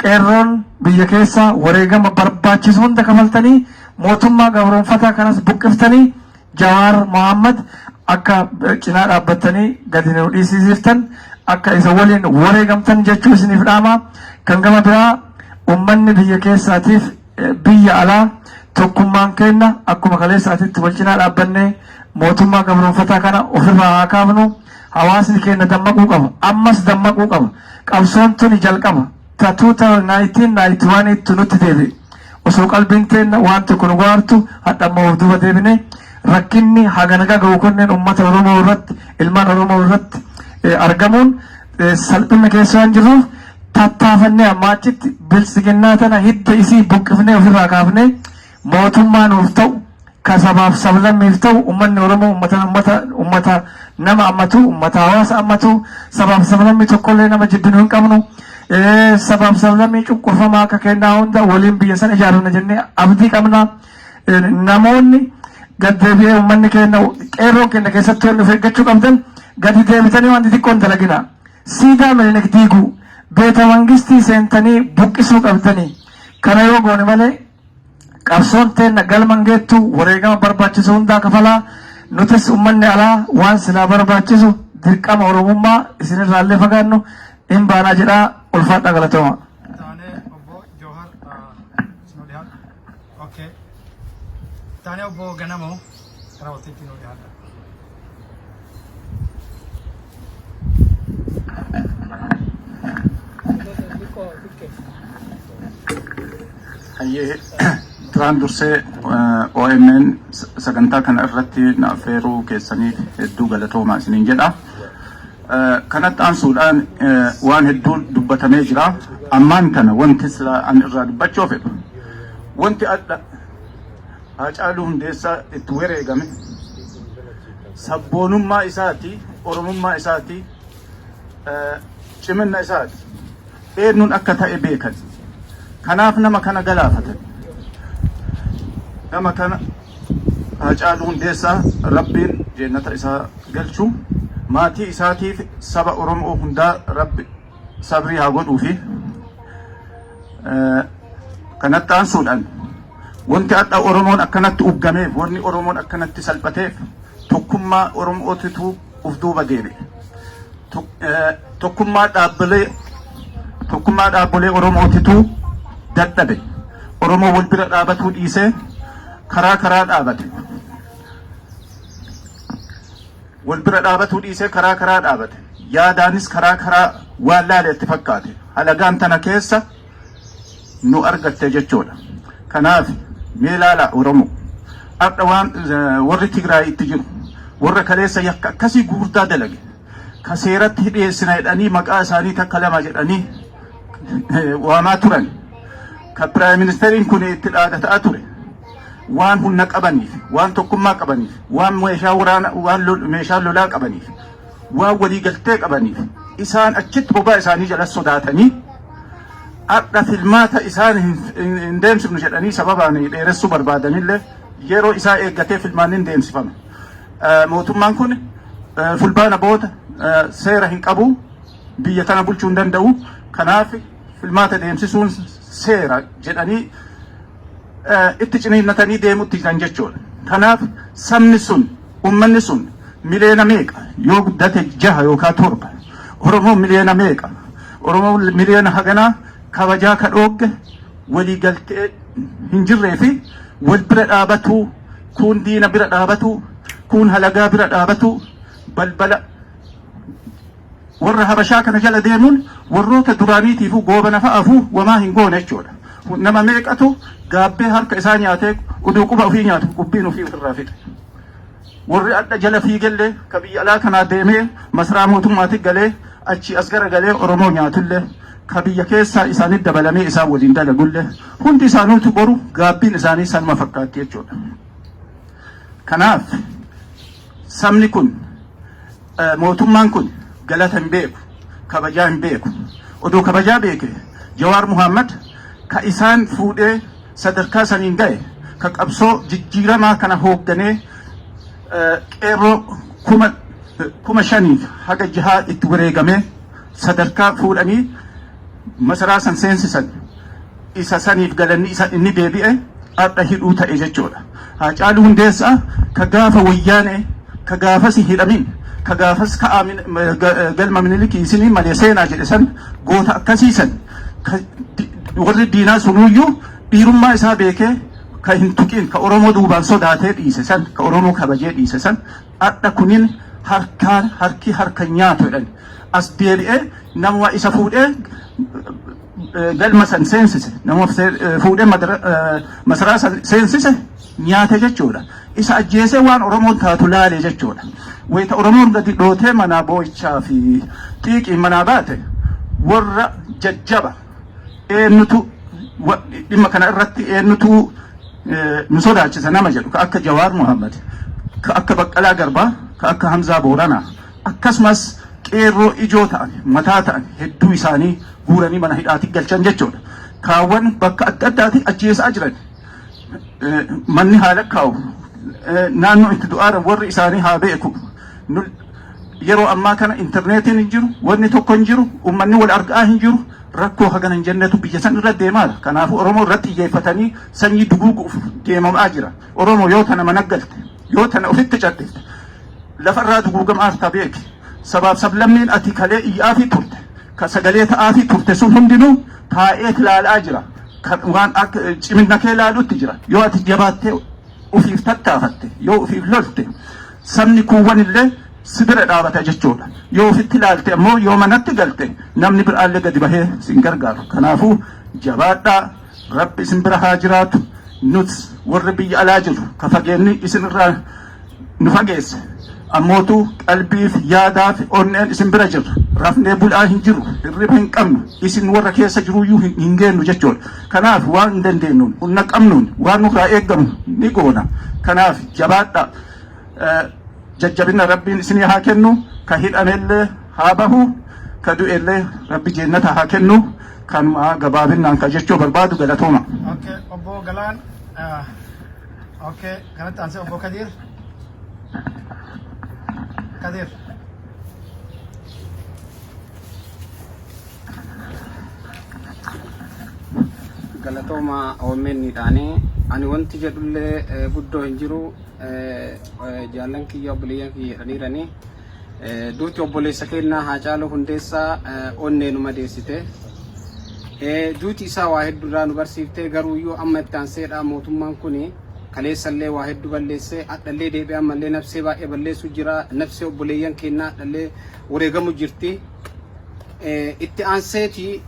S7: qeerroon biyya keessa wareegama barbaachisu hunda kafaltanii mootummaa gabroonfataa kanas buqqiftanii Jawaar Mohammad akka cinaa dhaabbattanii gadi nu dhiisisiiftan akka isa waliin wareegamtan jechuu isiniif dhaama. Kan gama biraa uummanni biyya keessaatiif biyya alaa tokkummaan keenya akkuma kaleessaatitti wal cinaa dhaabbannee mootummaa gabroonfataa kana ofirraa haa kaafnu. Hawaasni keenya dammaquu qaba. Ammas dammaquu qaba. Qabsoon tuni jalqaba. Tatuuta 1991 itti nutti deebi'e. Osoo qalbiin teenya waan tokko nu gaartu hadha ammoo duuba deebine rakkinni haganaga ga'u kunneen uummata Oromoo irratti ilmaan Oromoo irratti argamuun salphina keessa waan jirruuf tattaafannee amma achitti bilisiginnaa tana hidda isii buqqifnee ofirraa kaafnee mootummaa nuuf ta'u ka sabaaf sablammiif ta'u ummanni Oromoo ummata nama ammatu ummata hawaasa ammatu sabaaf sablammii tokkollee nama jibbinu hin qabnu sabaaf sablammii cunqurfamaa akka kennaa hunda waliin biyya sana ijaaruna jennee abdii qabna. Namoonni gaddeebi'ee ummanni keenya qeerroon keenya keessatti wanni of eeggachuu qabdan gadi deebitanii wanti xiqqoon dalagina. Siidaa Minilik diiguu beeta mangistii seentanii buqqisuu qabdanii kana yoo goone malee qabsoon teenna galman geettu wareegama barbaachisu hundaa kafalaa nutis ummanni alaa waan silaa barbaachisu dirqama oromummaa isinirraallee fagaannu hin baanaa jedhaa ulfaadha galatooma.
S1: Taane obbo Ganamoo raawwateetti nuu dhiyaata.
S8: Hayyee duraan dursee OMN sagantaa kana irratti na affeeruu keessaniif hedduu galatoomaa isiniin jedha. Kanatti aansuudhaan waan hedduun dubbatamee jira. Ammaan kana wanti an irraa dubbachuu fedhu wanti adda Haacaaluu Hundeessaa itti wareegame sabboonummaa isaati, oromummaa isaati, cimina isaati eenyuun akka ta'e beekan. Kanaaf nama kana galaafatan. Nama kana Haacaaluu Hundeessaa rabbiin jannata isaa galchu maatii isaatiif saba Oromoo hundaa rabbi sabrii haa godhuufi kanatti aansuudhaan wanti adda Oromoon akkanatti uggameef wanni Oromoon akkanatti salphateef tokkummaa Oromootitu uf duuba deebi'e. Tokkummaa dhaabbilee Oromootitu dadhabe. Oromoo wal bira dhaabatuu dhiisee karaa dhaabate. Wal bira dhaabatuu dhiisee karaa dhaabate. Yaadaanis karaa waan laaleetti fakkaate. Halagaan tana keessa nu argatte jechuudha. Kanaaf mee ilaala Oromoo. Adda waan warri Tigraay itti jiru. Warra kaleessa yakka akkasii gurguddaa dalage. Ka seeratti dhiyeessina jedhanii maqaa isaanii takka lama jedhanii waamaa turan. Ka Piraayim Ministeeriin kun itti dhaadataa ture. Waan humna qabaniif, waan tokkummaa qabaniif, waan meeshaa lolaa qabaniif, waan waliigaltee qabaniif isaan achitti bobaa isaanii jala sodaatanii adda filmaata isaan hin deemsifnu jedhanii sababaan dheeressuu barbaadanillee yeroo isaa eeggatee filmaan hin deemsifama. Mootummaan kun fulbaana booda seera hin qabu, biyya tana bulchuu hin danda'u. Kanaaf filmaata deemsisuun seera jedhanii itti ciniinnatanii deemutti jiran jechuudha. Kanaaf sabni sun, ummanni sun miliyoona meeqa yoo guddate 6 yookaan 7. Oromoo miliyoona meeqa? Oromoo miliyoona haganaa kabajaa ka dhoogge waliigaltee hin jirree fi wal bira dhaabatu, kun diina bira dhaabatu, kun halagaa bira dhaabatu, balbala warra habashaa kana jala deemuun warroota duraaniitiifuu goobana fa'aafuu wamaa hin goone jechuudha. Nama meeqatu gaabbee harka isaa nyaatee uduu quba ofii nyaatu qubbiin ofii ofirraa fixe. Warri adda jala fiigellee ka biyya alaa kanaa deemee masaraa mootummaatti galee achi as gara galee Oromoo nyaatullee ka biyya keessaa isaanitti dabalamee isaan waliin dalagullee hundi isaaniitu boru gaabbiin isaanii sanuma fakkaatti jechuudha. Kanaaf sabni kun mootummaan kun galata hin beeku, kabajaa hin beeku. Oduu kabajaa beeke Jawaar Muhammad ka isaan fuudhee sadarkaa saniin ga'e ka qabsoo jijjiiramaa kana hoogganee qeerroo 5,000 haga 6 itti wareegamee sadarkaa fuudhanii masaraa san seensisan isa saniif galanni isa inni deebi'e adda hidhuu ta'e jechuudha. Haacaaluu Hundeessaa ka gaafa wayyaane ka gaafas hidhamin ka gaafas galma Minilikii isinii malee seenaa jedhe san goota akkasiisan warri diinaa sunuyyuu dhiirummaa isaa beekee ka hin tuqin ka Oromoo duubaan sodaatee dhiise san ka Oromoo kabajee dhiise san adda kunin harki harka nyaatu jedhan as deebi'ee nama isa fuudhee galma san seensise nama fuudhee masaraa san seensise nyaate jechuudha. Isa ajjeesee waan Oromoon taatu laale jechuudha. Wayita Oromoon gadi dhootee manaa boo'ichaa fi xiiqiin manaa baate warra jajjaba eenyutu dhimma kana irratti eenyutu nu sodaachisa nama jedhu ka akka Jawaar Muhammad, ka akka Baqqalaa Garbaa, ka akka Hamzaa Booranaa akkasumas qeerroo ijoo ta'an mataa ta'an hedduu isaanii guuranii mana hidhaatti galchan jechuudha. Kaawwan bakka adda addaatti ajjeesaa jiran manni haala kaa'u naannoo itti du'aaran warri isaanii haa beeku. Yeroo ammaa kana intarneetiin hin jiru, wanni tokko hin jiru, uummanni wal argaa hin jiru, rakkoo hagana hin jennetu biyya san irra deemaadha. Kanaafuu Oromoo irratti xiyyeeffatanii sanyii duguuguuf deemamaa jira. Oromoo yoo tana managgalte, yoo tana ofitti caddifte, lafarraa duguugamaaf tabeeki. Sabaaf sablammiin ati kalee iyyaafii turte, ka sagalee ta'aafii turte sun hundinuu taa'ee ilaalaa jira. Waan akka cimina kee ilaalutti jira. Yoo ati jabaattee ofiif tattaafatte, yoo ofiif lolte, sabni kuuwwan illee si bira dhaabata jechuudha. Yoo ofitti ilaalte ammoo yoo manatti galte namni biraallee gadi bahee sin gargaaru. Kanaafuu jabaadhaa, Rabbi isin bira haa jiraatu. Nuti warri biyya alaa jiru ka fageenni isinirraa nu fageesse. Ammootu qalbiif yaadaaf onneen isin bira jiru. Rafnee bulaa hin jiru, hirriba hin qabnu, isin warra keessa jiruyyuu hin geennu jechuudha. Kanaaf waan hin dandeenyuun, humna qabnuun, waan nurraa eeggamu ni goona. Kanaaf jabaadhaa. Jajjabina Rabbiin isinii haa kennu, ka hidhamellee haa bahu, ka du'ellee Rabbi jannata haa kennu. Kanuma gabaabinaan ka jechuu barbaadu galatooma.
S1: Okay, Obbo Galaan. Okay, kanatti aansee Obbo Kadir. Kadir.
S2: Galatooma OMN-dhaanii ani wanti jedhullee guddoo hin jiru. Jaallan kiyya obboleeyyan kiyya jedhaniiranii duuti obboleessa keenyaa Haacaaluu Hundeessaa onnee nu madeessite. Duuti isaa waa hedduudhaa nu barsiiftee garuu iyyuu amma itti aanseedha mootummaan kuni kaleessallee waa hedduu balleessee hadhallee deebi'ee ammallee nafsee baay'ee balleessu jira. Nafsee obboleeyyan keenyaa hadhallee wareegamu jirti. Itti aanseeti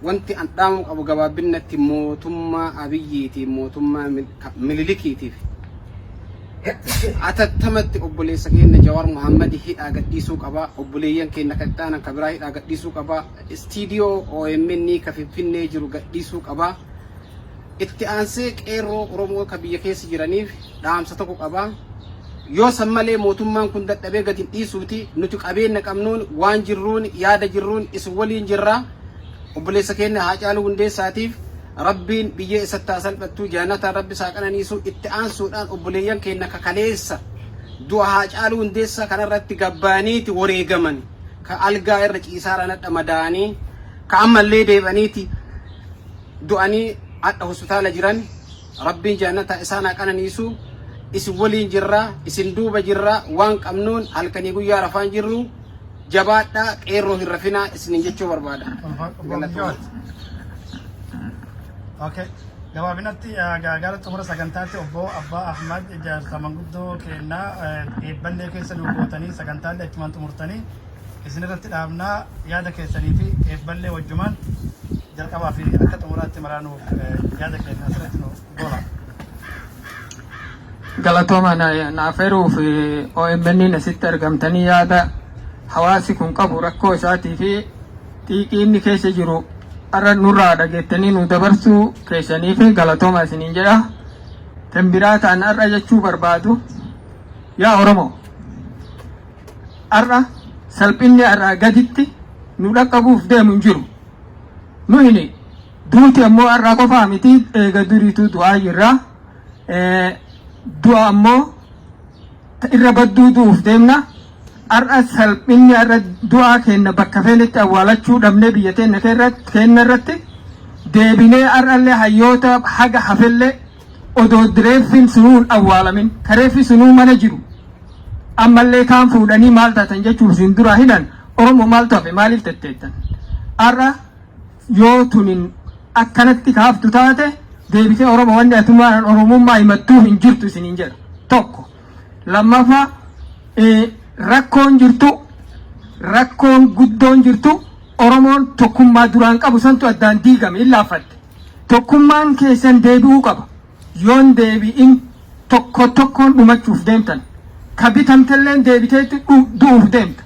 S2: wanti an dhaamu qabu gabaabinatti mootummaa Abiyyiiti, mootummaa Minilikiitiif atattamatti obboleessa keenya Jawaar Muhammad hidhaa gadhiisuu qaba. Obboleeyyan keenya kattaanan ka biraa hidhaa gadhiisuu qaba. Istiidiyoo OMN ka Finfinnee jiru gadhiisuu qaba. Itti aansee qeerroo Oromoo ka biyya keessa jiraniif dhaamsa tokko qaba. Yoo san malee mootummaan kun dadhabee gadi hin dhiisuuti nuti qabeenya qabnuun waan jirruun yaada jirruun isin waliin jirra. Obboleessa keenya Haacaaluu Hundeessaatiif Rabbiin biyya isatti salphattuu jannata Rabbi isaa qananiisu. Itti aansuudhaan obboleeyyan keenya kakaleessa du'a Haacaaluu Hundeessaa kanarratti gabbaaniiti wareegaman ka algaa irra ciisaaraan hadha madaanii ka ammallee deebaniiti du'anii hadha hospitaala jiran. Rabbiin jannata isaan qananiisu. Isin waliin jirra, isin duuba jirra, waan qabnuun halkanii guyyaa rafaan jirru. Jabaadhaa qeerroo hin rafinaa isinin jechuu barbaada.
S1: Okay. Gabaabinatti gaagara xumura sagantaatti Obbo Abbaa Ahmad ijaarsa manguddoo kennaa eebballee keessa nu gootanii sagantaalee achumaan xumurtanii isinirratti dhaabnaa yaada keessanii fi eebballee wajjumaan jalqabaa fi akka xumuraatti maraanuuf yaada keenya asirratti nu goola.
S7: Galatooma naafeeruu fi OMN asitti argamtanii yaada hawaasi kun qabu rakkoo isaatii fi xiiqii inni keessa jiru arra nurraa dhageettanii nu dabarsuu keessanii fi galatooma isiniin jedha. Kan biraa ta'an arra jechuu barbaadu yaa Oromoo arra salphinni arraa gaditti nu dhaqqabuuf deemu hin jiru. Nu hini duuti ammoo arraa qofaa miti eega duriitu du'aa jirra. Du'a ammoo irra badduu du'uuf deemna. Arra salphinni arra du'aa keenya bakka feenetti awwaalachuu dhabnee biyya keenya irratti deebinee arrallee hayyoota haga hafellee odoo direeffin sunuun awwaalamin kareeffi sunuu mana jiru ammallee kaan fuudhanii maal taatan jechuuf isin duraa hidhan Oromoo maaltu hafe maaliif tetteettan arra yoo tunin akkanatti kaaftu taate deebitee Oromoo wanni atumaan Oromummaa himattuu hin jirtu isiniin jedha. Tokko lammaffaa rakkoon jirtu rakkoon guddoon jirtu Oromoon tokkummaa duraan qabu santu addaan diigame illaafatte. Tokkummaan keessan deebi'uu qaba. Yoon deebi'in tokkoon dhumachuuf deemtan. Ka bitamtelleen deebiteetti du'uuf deemta.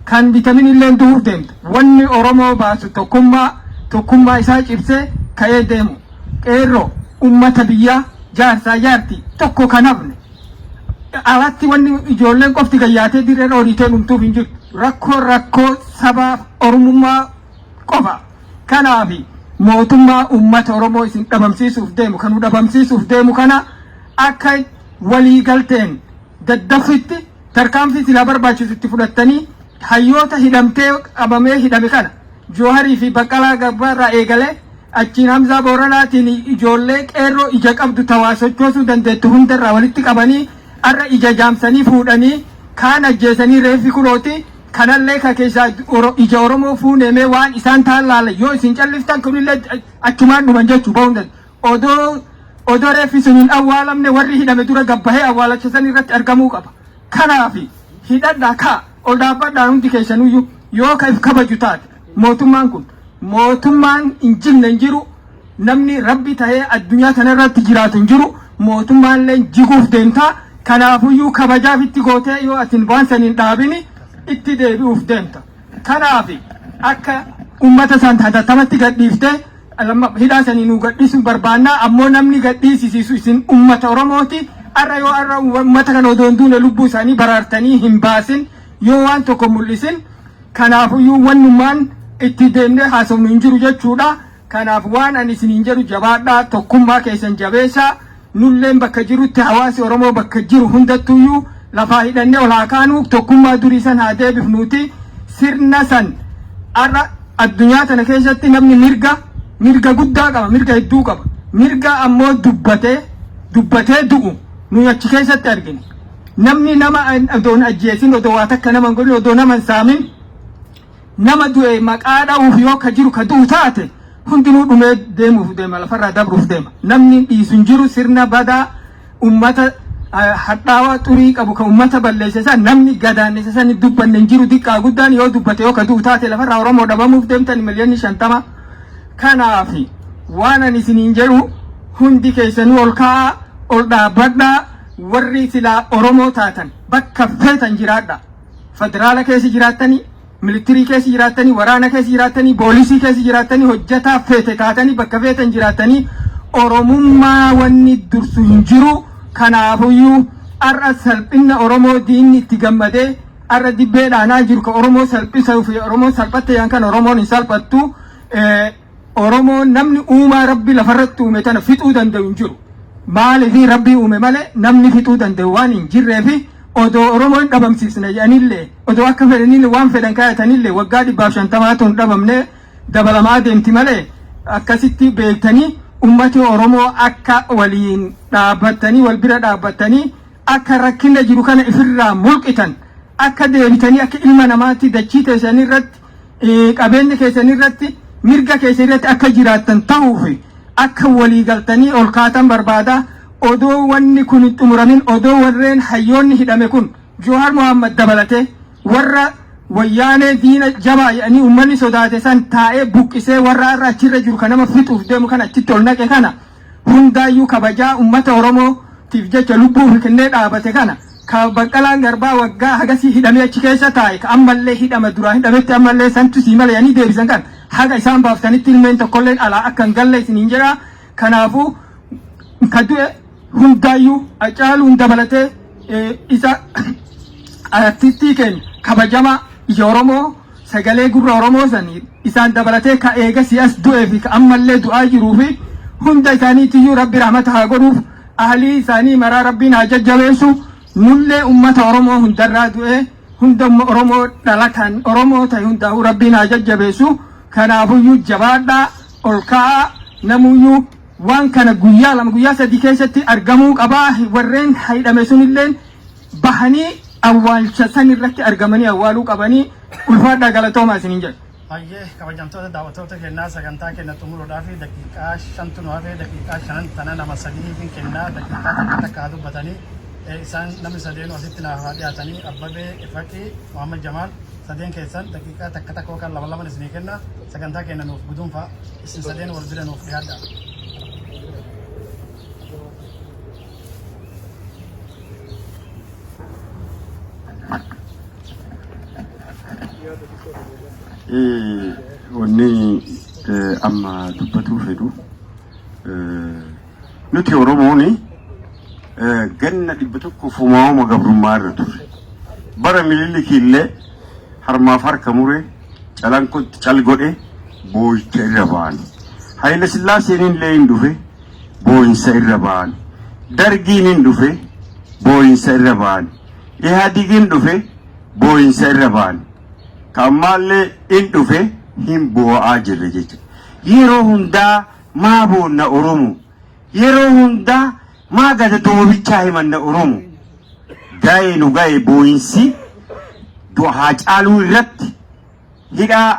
S7: Kan bitaminilleen du'uuf deemta. Wanni Oromoo baasu tokkummaa isaa cibsee ka'ee deemu. Qeerroo ummata biyyaa jaarsaa jaarti tokko kanafne alatti wanni ijoolleen qofti gayyaatee dirree oolitee dhumtuuf hin jirtu rakkoo sabaaf oromummaa qofa kanaafi mootummaa ummata oromoo isin dhabamsiisuuf deemu kanu dhabamsiisuuf deemu kana akka walii galteen daddafitti tarkaanfii silaa barbaachisutti fudhattanii hayyoota hidhamtee qabamee hidhame kana Jooharii fi Baqqalaa Gabbaarraa eegalee achiin Hamzaa Booranaatiin ijoollee qeerroo ija qabdu tawaasochoosuu dandeettu hundarraa walitti qabanii arra ija jaamsanii fuudhanii kaan ajjeesanii reeffi kunooti kanallee ka keessaa ija Oromoo fuunemee waan isaan taallaale yoo isin calliftan kunillee achumaan dhuman jechuu ba'uun odoo reeffi sun hin awwaalamne warri hidhame dura gabbahee awwaalacha san irratti argamuu qaba. Kanaafi hidhadhaa kaa ol dhaabbadhaan hundi keessanuyyuu yoo ka if kabaju taate mootummaan kun mootummaan hin jirne hin jiru namni rabbi tahee addunyaa kanarratti jiraatu hin jiru mootummaallee jiguuf deemtaa kanaafuyyuu kabajaaf itti gootee yoo atin waan saniin dhaabini itti deebi'uuf deemta. Kanaafi akka ummata san hatatamatti gadhiiftee hidhaa sanii nu gadhiisuu barbaannaa ammoo namni gadhiisisiisu isin ummata Oromooti. Arra yoo arra ummata kana odoo hin duune lubbuu isaanii baraartanii hin baasin yoo waan tokko mul'isin kanaafuyyuu wannummaan itti deemnee haasofnu hin jiru jechuudha. Kanaaf waan ani isiniin jedhu jabaadhaa tokkummaa keessan jabeessaa nulleen bakka jirutti hawaasi Oromoo bakka jiru hundattuyyuu lafaa hidhannee ol haa kaanu tokkummaa durii san haa deebifnuuti sirna san arra addunyaa tana keessatti namni mirga guddaa qaba mirga hedduu qaba mirga ammoo dubbatee du'u nu achi keessatti argine namni nama odoon ajjeesin odoo waa takka nama hin godhin odoo nama hin saamin nama du'e maqaa dha'uuf yoo ka jiru ka du'u taate hundinuu dhumee deemuuf deema lafarraa dabruuf deema namni dhiisu hin jiru sirna badaa ummata hadhaawaa xurii qabu ka ummata balleesse san namni gadaannisa san dubbanne hin jiru diqqaa guddaan yoo dubbate yoo ka du'u taate lafarraa Oromoo dhabamuuf deemtan miliyoonni 50 kanaafi waan ani isiniin jedhu hundi keessanuu ol ka'aa ol dhaabbadhaa warri silaa Oromoo taatan bakka feetan jiraadha federaala keessa jiraattanii militirii keessa jiraattanii waraana keessa jiraattanii poolisii keessa jiraattanii hojjetaa feete taatanii bakka feetan jiraattanii Oromummaa wanni dursu hin jiru kanaafuyyuu arra salphina Oromoo diinni itti gammadee arra dibbee dhaanaa jiru ka Oromoo salphisuu fi Oromoo salphatte yaan kan Oromoon hin salphattu Oromoo namni uumaa rabbi lafarratti uume tana fixuu danda'u hin jiru. Maaliifii rabbii uume malee namni fixuu danda'u waan hin jirreefi odoo Oromoo hin dhabamsiisne jedhanillee odoo akka fedhanillee waan fedhan kaayatanillee waggaa 150 hin dhabamne dabalamaa deemti malee akkasitti beektanii ummati Oromoo akka waliin dhaabbatanii wal bira dhaabbatanii akka rakkina jiru kana ifirraa mulqitan akka deebitanii akka ilma namaatti dachii keessanii irratti qabeenya keessanii irratti mirga keessanii irratti akka jiraattan ta'uufi akka walii galtanii ol kaatan barbaada odoo wanni kun xumuramin odoo warreen hayyoonni hidhame kun Johaar Muhammad dabalatee warra wayyaanee diina jabaa jedhanii uummanni sodaate san taa'ee buqqisee warra irra achirra jiru kan nama fixuuf deemu kan achitti ol naqe kana hundaayyuu kabajaa uummata Oromootiif jecha lubbuu fi kennee dhaabate kana ka Baqqalaan Garbaa waggaa hagasii hidhamee achi keessa taa'e ka ammallee hidhama duraa hidhametti ammallee santu sii malee yanii deebisan kan haga isaan baaftanitti ilmeen tokkollee alaa akka hin galle isiniin jedha. Kanaafuu ka du'e hundaayyuu Hacaaluun dabalatee isa artistii keenya kabajamaa ija Oromoo sagalee gurra Oromoo sanii isaan dabalatee ka eegasii as du'ee fi ka ammallee du'aa jiruu fi hunda isaaniitiyyuu rabbi rahmata haa godhuuf ahlii isaanii maraa rabbiin haa jajjabeessu nullee ummata Oromoo hundarraa du'ee hunda Oromoo dhalataan Oromoo ta'e hundaa'uu rabbiin haa jajjabeessu. Kanaafuyyuu jabaadhaa ol ka'aa namuyyuu waan kana guyyaa 2 guyyaa 3 keessatti argamuu qabaa warreen hidhame sunilleen bahanii awwaalcha san irratti argamanii awwaaluu qabanii ulfaadhaa galatoomaa isiniin jedhu.
S1: Baay'ee kabajamtoota daawwattoota kennaa sagantaa kenna xumuruudhaa fi daqiiqaa 5 nu hafee daqiiqaa 5 tana nama 3 kennaa daqiiqaa takka dubbatanii isaan namni sadeen asitti naaf dhiyaatanii Abbabee Ifaqii Muhammad Jamaal sadeen keessan daqiiqaa takka takka kan lama isinii kenna sagantaa kenna nuuf guduunfaa isin sadeen wal bira nuuf dhiyaadha.
S3: Wanni amma dubbatu fedhu nuti Oromooni ganna dhibba tokko fumaa'uma gabrummaa irra ture. Bara Minilikii illee harmaaf harka muree calanqotti cal godhe boo'icha irra ba'an. Haayile Sillaaseen illee hin dhufe boo'insa irra ba'an. Dargiin hin dhufe boo'insa irra ba'an. Ihaadigin dhufe boo'insa irra ba'an. Kammaallee hin dhufe hin boo'aa jirre jechuudha. Yeroo hundaa maa boonna Oromoo. Yeroo hundaa maa gada doobichaa himanna Oromoo. Ga'ee nu ga'e boo'insi haa caaluu irratti hidhaa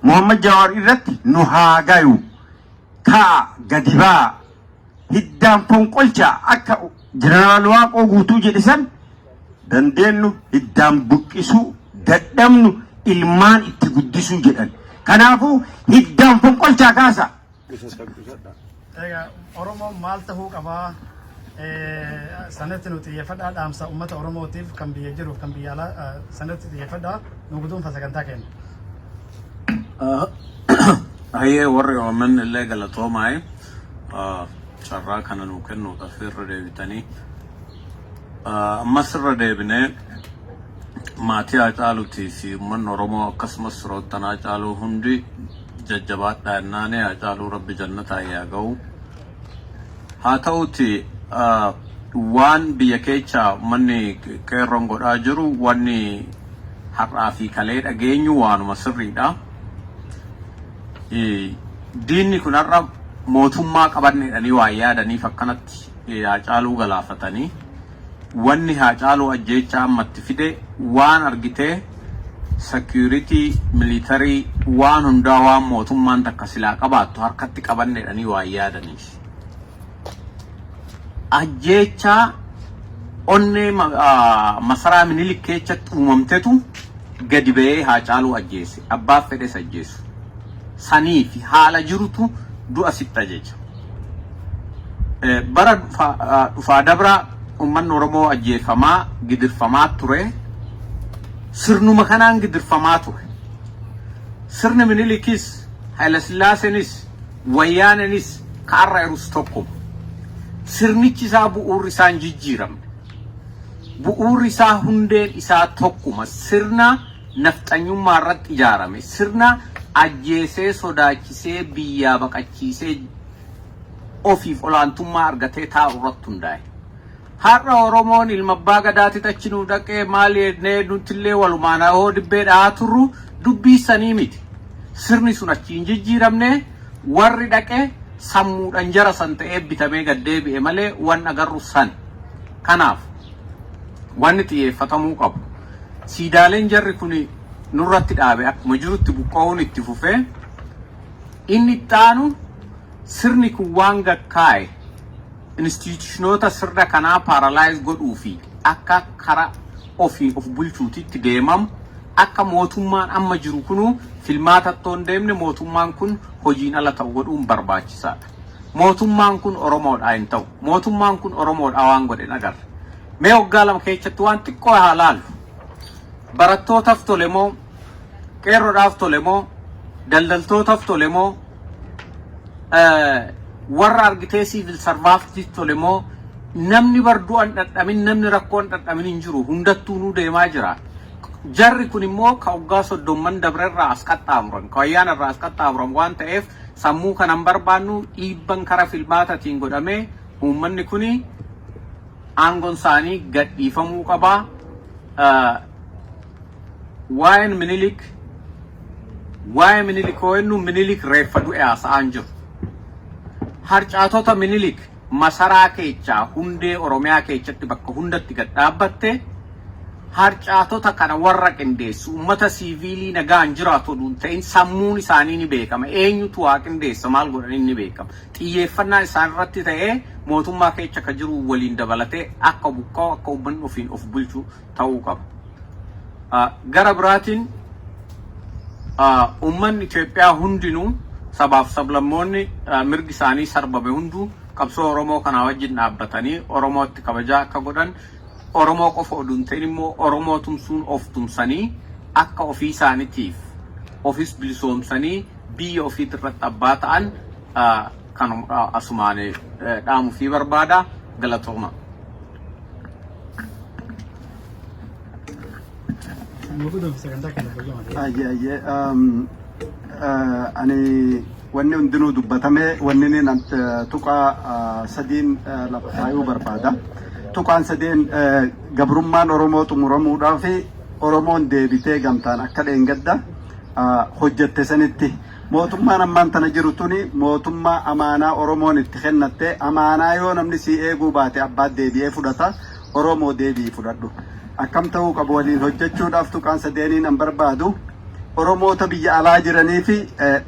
S3: Muhammad Jawaar irratti nu haa gayu. Kaa gadi baa hiddaan fonqolcha akka Jeneraal Waaqoo guutuu jedhisan dandeenyu hiddaan buqqisuu dadhabnu ilmaan itti guddisuu jedhan. Kanaafuu hiddaan fonqolchaa kaasa.
S1: Oromoo maal tahuu qabaa? Sanatti nuti xiyyeeffadhaa dhaamsa uummata Oromootiif kan biyya jiruuf kan biyya alaa sanatti xiyyeeffadhaa nu guduunfa sagantaa kenna.
S2: Hayyee warri ooman illee galatoomaa'e carraa kana nuu kennuudhaaf irra deebitanii ammas irra deebinee maatii Haacaaluutii fi uummanni Oromoo akkasumas firoottan Haacaaluu hundi jajjabaadhaa jennaanee Haacaaluu rabbi jannataa yaa ga'u. Haa ta'uuti waan biyya keessa uummanni qeerroon godhaa jiru wanni har'aa fi kalee dhageenyu waanuma sirriidha. Diinni kun har'a mootummaa qabanneedhanii waa yaadaniif akkanatti Haacaaluu galaafatanii wanni Haacaaluu ajjeechaa ammatti fide waan argitee security militarii waan hundaa waan mootummaan takka silaa qabaattu harkatti qabanneedhanii waa yaadaniif. Ajjeechaa onnee masaraa Minilik keessatti uumamtetu gadi ba'ee Haacaaluu ajjeese. Abbaaf fedhes ajjeesu. Sanii fi haala jirutu du'a sitta jecha. Bara dhufaa dabraa uummanni Oromoo ajjeefamaa gidirfamaa ture. Sirnuma kanaan gidirfamaa ture. Sirni Minilikis Haayile Sillaaseenis Wayyaaneenis kaarra irus tokkuma. Sirnichi isaa bu'uurri isaa hin jijjiiramne. Bu'uurri isaa hundeen isaa tokkuma. Sirna nafxanyummaa irratti ijaarame. Sirna ajjeesee sodaachisee biyyaa baqachiisee ofiif olaantummaa argatee taa'u irratti hundaa'e. Har'a Oromoon ilma abbaa gadaatti achi nu dhaqee maali jennee nutillee walumaan hoo dibbee dha'aa turru dubbii sanii miti. Sirni sun achi hin jijjiiramne warri dhaqee sammuudhaan jara san ta'ee bitamee gad deebi'e malee waan agarru san. Kanaaf wanni xiyyeeffatamuu qabu. Siidaaleen jarri kun nurratti dhaabe akkuma jirutti buqqa'uun itti fufee inni itti aanu sirni kun waan gakkaa'e instituushinoota sirna kanaa paaralaayiz godhuu fi akka karaa ofii of bulchuutitti deemamu akka mootummaan amma jiru kunu filmaata toon deemne mootummaan kun hojiin ala ta'u godhuun barbaachisaadha. Mootummaan kun Oromoodhaa hin ta'u. Mootummaan kun Oromoodhaa waan godhe agarra. Mee waggaa lama keessatti waan xiqqoo haa laallu. Barattootaaf tole moo qeerroodhaaf tole moo daldaltootaaf tole moo warra argitee siivil sarvaaftiif tole moo namni bardu'an dhadhamin namni rakkoon dhadhamin hin jiru hundattuu nu deemaa jira. Jarri kun immoo ka waggaa 30 dabrerraa as qaxxaamuran ka wayyaanarraa as qaxxaamuran waan ta'eef sammuu kanan barbaannu dhiibban kara filmaatatiin godhamee uummanni kuni aangoon isaanii gadhiifamuu qabaa. Waa'een Minilik ho'ennu Minilik reeffa du'e haasa'aan jiru. Harcaatota Minilik masaraa keessaa hundee Oromiyaa keessatti bakka hundatti gad dhaabbatte harcaatota kana warra qindeessu uummata siiviilii nagaan jiraatu oduun ta'in sammuun isaanii ni beekama. Eenyutu waa qindeessa maal godhan ni beekama. Xiyyeeffannaan isaan irratti ta'ee mootummaa keessa ka jiru waliin dabalatee akka buqqa'u akka uummanni ofiin of bulchu ta'uu qaba. Gara biraatiin uummanni Itoophiyaa hundinuu sabaaf sablammoonni mirgi isaanii sarbame hunduu qabsoo Oromoo kanaa wajjin dhaabbatanii Oromootti kabajaa akka godhan Oromoo qofa oduun ta'in immoo Oromoo tumsuun of tumsanii akka ofii isaaniitiif ofis bilisoomsanii biyya ofiit irratti abbaa ta'an kan asumaan dhaamuu fi barbaada galatooma.
S4: Ayyee ani wanni hundinuu dubbatame wanni ni tuqaa sadiin lafa kaayuu barbaada. Tuqaan sadeen gabrummaan Oromoo xumuramuudhaaf Oromoon deebitee gamtaan akka dheengadda hojjette sanitti mootummaan ammaan tana jiru tuni mootummaa amaanaa Oromoon itti kennatte amaanaa yoo namni si eeguu baate abbaa deebi'ee fudhata Oromoo deebi'ee fudhadhu. Akkam ta'uu qabu waliin hojjechuudhaaf tuqaan sadeeniin an barbaadu Oromoota biyya alaa jiranii fi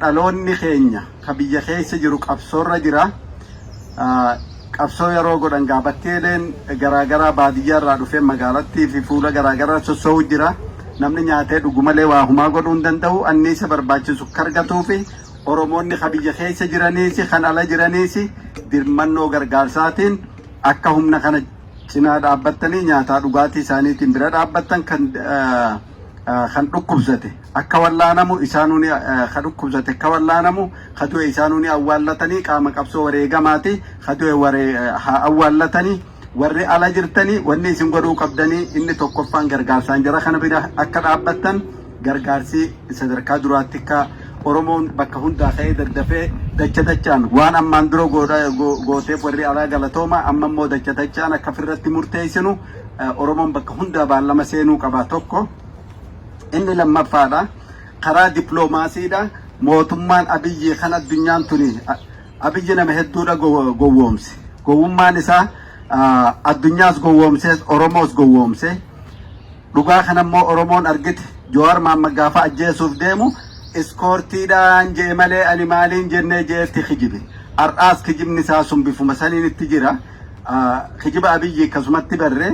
S4: dhaloonni keenya ka biyya keessa jiru qabsoorra jira. Qabsoo yeroo godhan bakkeeleen garaagaraa baadiyyaarraa dhufee magaalattii fi fuula garaagaraa sossoo'u jira. Namni nyaatee dhugu malee waa humaa godhuu hin danda'u. Anniisa barbaachisu kargatuu fi Oromoonni ka biyya keessa jiraniis kan ala jiraniis dirmannoo gargaarsaatiin akka humna kana cinaa dhaabbattanii nyaataa dhugaatii isaaniitiin bira dhaabbattan kan dhukkubsate akka wallaanamu isaanuni kan dhukkubsate akka wallaanamu kadue isaanuni awwaallatanii qaama qabsoo wareegamaati kadue awwaallatanii warri ala jirtanii wanni isin godhuu qabdanii inni tokkoffaan gargaarsaan jira kana bira akka dhaabbattan gargaarsi sadarkaa duraatti akka Oromoon bakka hundaa ka'ee daddafee dachaan waan ammaan dura gooteef warri alaa galatooma amma immoo dachaan akka firratti murteessinu Oromoon bakka hundaa baallama seenuu qaba tokko. Inni lammaffaadha karaa dippiloomaasiidha mootummaan Abiyyi kan addunyaan tuni Abiyyi nama hedduudha gowwoomse. Gowwummaan isaa addunyaas gowwoomse Oromoos gowwoomse. Dhugaa kanammoo Oromoon argite Jowaar Mohaammed gaafa ajjeesuuf deemu iskoortiidhaan jee malee ani maaliin jennee jeetti kijibe. Har'aas kijibni isaa sun bifuma saniin itti jira. Kijiba Abiyyi akkasumatti barree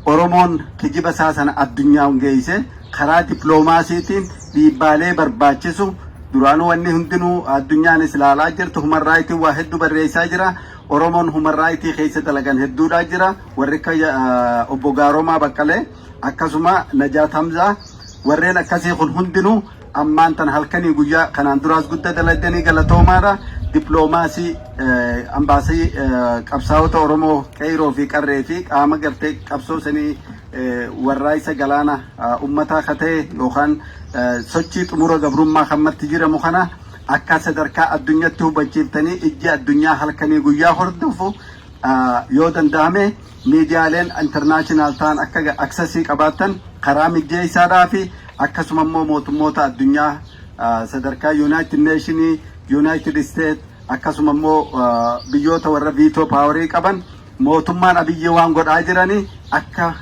S4: Oromoon kijiba isaa sana addunyaan geeyse karaa dippiloomaasiitiin dhiibbaalee barbaachisu duraanuu wanni hundinuu addunyaan ilaalaa jirtu human raayitii waa hedduu barreessaa jira. Oromoon human raayitii keessa dalagan hedduudhaa jira. Warri akka obbo Gaaromaa Baqqalee akkasuma Najaat Hamzaa warreen akkasii kun hundinuu ammaan tan halkanii guyyaa kanaan duraas guddaa dalaganii galatoomaadha. Dippiloomaasii ambaasii qabsaa'ota Oromoo Qeyroo fi Qarree fi qaama gartee qabsoo sanii warraayisa galaana ummataa katee yookaan sochii xumura gabrummaa kammatti jiramu kana akka sadarkaa addunyaatti hubachiiftanii ijji addunyaa halkanii guyyaa hordofu yoo danda'ame miidiyaaleen intarnaashinaal ta'an akka aksesii qabaatan karaa mijeessaadhaa fi akkasuma immoo mootummoota addunyaa sadarkaa United Nations, United States akkasuma immoo biyyoota warra viitoo paawarii qaban mootummaan Abiyyi waan godhaa jiranii akka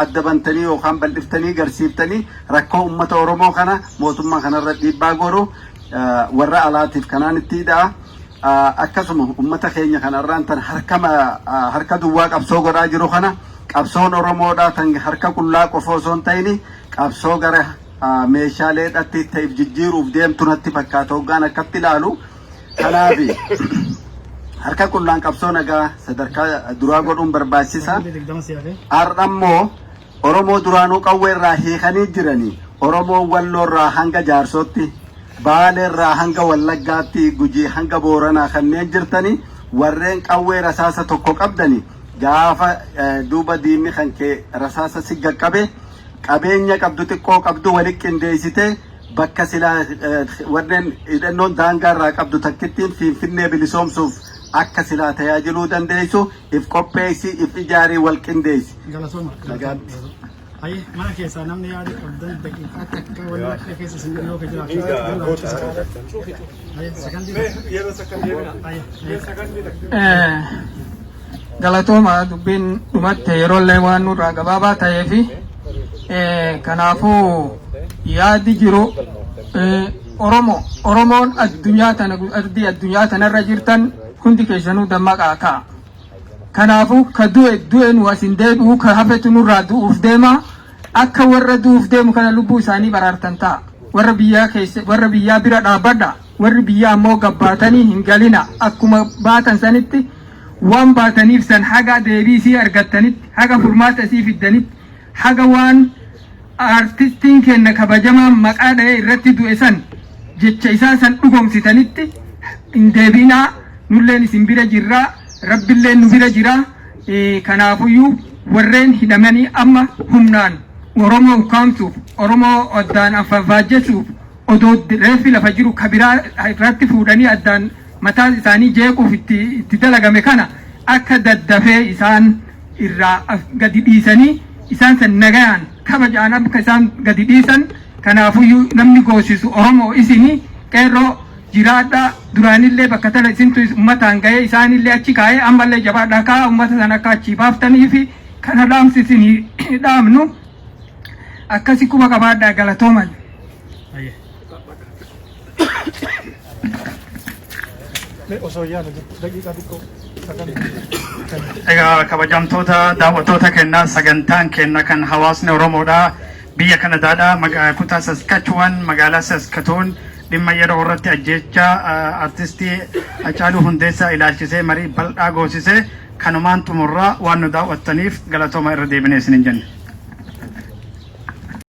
S4: adda bantanii yookaan bal'iftanii garsiiftanii rakkoo uummata Oromoo kana mootummaa kanarra dhiibbaa godhu warra alaatiif kanaan itti hidhaa. Akkasuma uummata keenya kanarraan tan harka duwwaa qabsoo godhaa jiru kana qabsoon Oromoodhaa tan harka qullaa qofa osoo hin ta'in qabsoo gara meeshaaleedhaatti ta'eef jijjiiruuf deemtu natti fakkaata hoggaan akkatti ilaalu. Kanaaf harka qullaan qabsoo nagaa sadarkaa duraa godhuun barbaachisa. Har'ammoo Oromoo duraanuu qawweerraa hiikanii jiranii Oromoo walloorraa hanga jaarsootti Baaleerraa hanga Wallaggaatti Gujii hanga Booranaa kanneen jirtanii warreen qawwee rasaasa tokko qabdanii gaafa duuba diinni kan kee rasaasa si qaqqabe qabeenya qabdu xiqqoo qabdu walitti qindeessitee bakka silaa warreen hidhannoon daangaarraa qabdu takkittiin Finfinnee bilisoomsuuf akka silaa tajaajiluu dandeessu if qopheessi if ijaarii wal qindeessi.
S1: Ayi mana keessa namni yaada qabdan daqiiqaa takka walii keessa sinjiroo ka jira.
S9: Galatooma dubbiin dhumatte yeroollee waan nurraa gabaabaa ta'ee fi kanaafuu yaadi jiru Oromoon addunyaa tanarra jirtan hundi keessanuu dammaqaa ka'a. Kanaafuu ka du'e nu asin deebi'u ka hafetu nurraa du'uuf deema akka warra du'uuf deemu kana lubbuu isaanii baraartan ta'a. Warra biyyaa bira dhaabbadha. Warri biyyaa ammoo gabbaatanii hin galina akkuma baatan sanitti waan baataniif san haga deebii isii argattanitti haga furmaata isii fiddanitti haga waan artistiin kenna kabajamaan maqaa dha'ee irratti du'e san jecha isaa san dhugomsitanitti hin deebinaa nulleen isin bira jirraa. Rabbiillee nu bira jira. Kanaafuyyuu warreen hidhamanii amma humnaan Oromoo ukkaamsuuf Oromoo addaan affaajjessuuf odoo reeffi lafa jiru kabiraa irratti fuudhanii addaan mataa isaanii jeequuf itti dalagame kana akka daddafee isaan irraa gadi dhiisanii isaan san nagayaan kabajaan akka isaan gadi dhiisan kanaafuyyuu namni goosisu Oromoo isinii qeerroo jiraadhaa duraanillee bakka tala isintu ummataan ga'ee isaanillee achi kaa'ee ammallee jabaadhaa kaa ummata sana akka achi baaftanii fi kana dhaamsi isinii dhaamnu akkasi quba qabaadhaa galatooman.
S10: Egaa kabajamtoota daawwattoota kennaa sagantaan kenna kan hawaasni Oromoodhaa biyya Kanadaadhaa kutaa Saskatchewan magaalaa Saskatoon dhimma yeroo irratti ajjeechaa artistii Hacaaluu Hundeessaa ilaalchisee marii bal'aa goosisee kanumaan xumurraa waan nu daawwattaniif galatooma irra deebinee isinin jenna.